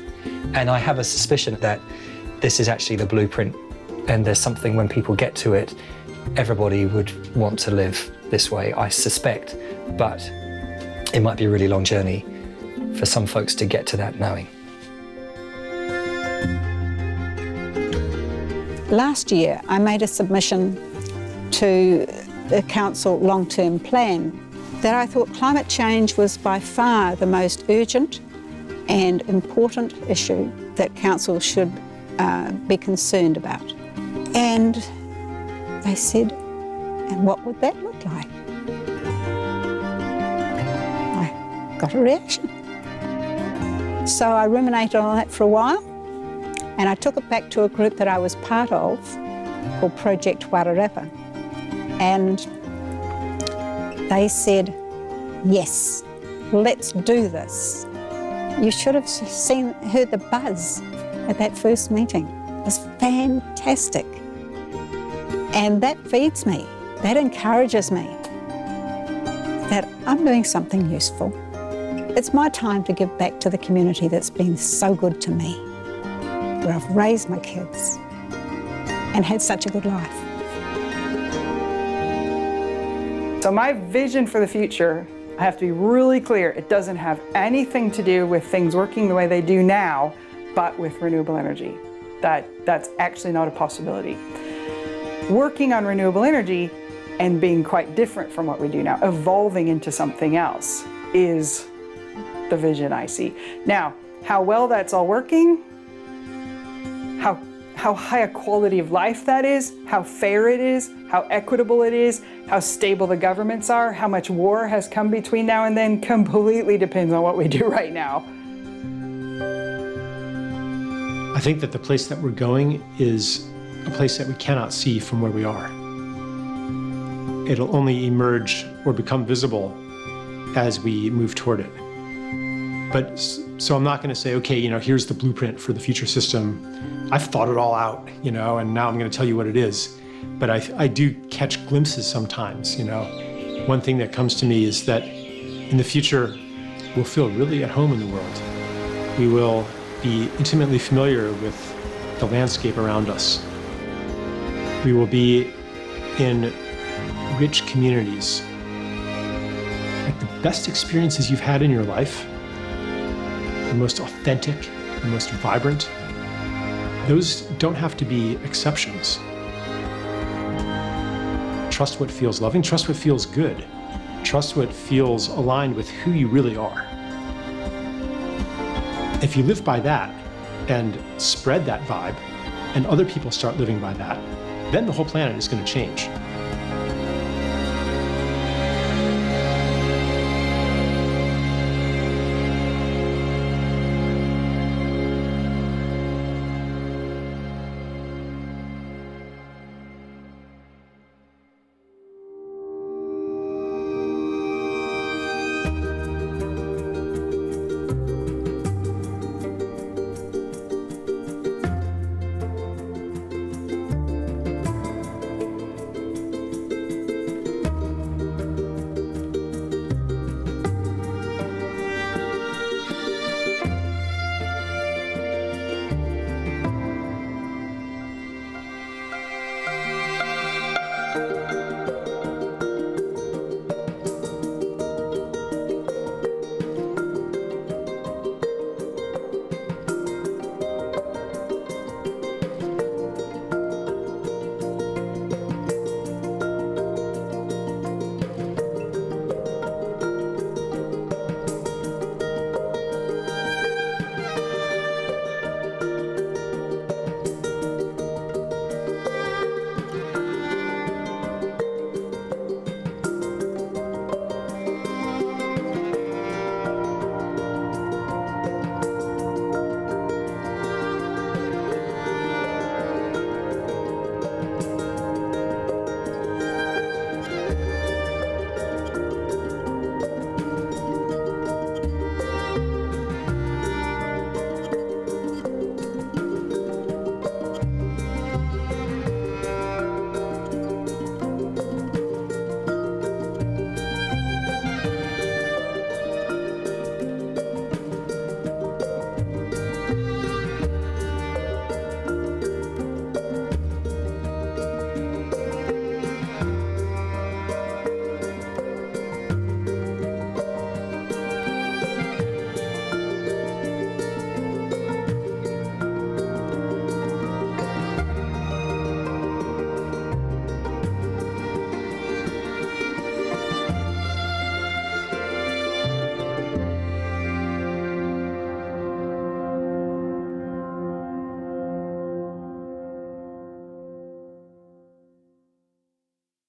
And I have a suspicion that this is actually the blueprint, and there's something when people get to it, everybody would want to live this way, I suspect, but it might be a really long journey for some folks to get to that knowing. Last year, I made a submission to the Council long-term plan that I thought climate change was by far the most urgent and important issue that Council should be concerned about. And they said, and what would that look like? I got a reaction. So I ruminated on that for a while, and I took it back to a group that I was part of called Project Wairarapa. And they said, yes, let's do this. You should have heard the buzz at that first meeting. It was fantastic. And that feeds me, that encourages me that I'm doing something useful. It's my time to give back to the community that's been so good to me, where I've raised my kids and had such a good life. So my vision for the future, I have to be really clear, it doesn't have anything to do with things working the way they do now, but with renewable energy. That's actually not a possibility. Working on renewable energy and being quite different from what we do now, evolving into something else, is the vision I see. Now, how well that's all working, how high a quality of life that is, how fair it is, how equitable it is, how stable the governments are, how much war has come between now and then, completely depends on what we do right now. I think that the place that we're going is a place that we cannot see from where we are. It'll only emerge or become visible as we move toward it. But so I'm not going to say, okay, here's the blueprint for the future system. I've thought it all out, and now I'm going to tell you what it is. But I do catch glimpses sometimes, One thing that comes to me is that in the future, we'll feel really at home in the world. We will be intimately familiar with the landscape around us. We will be in rich communities. Like the best experiences you've had in your life, the most authentic, the most vibrant, those don't have to be exceptions. Trust what feels loving, trust what feels good, trust what feels aligned with who you really are. If you live by that and spread that vibe, and other people start living by that, then the whole planet is going to change.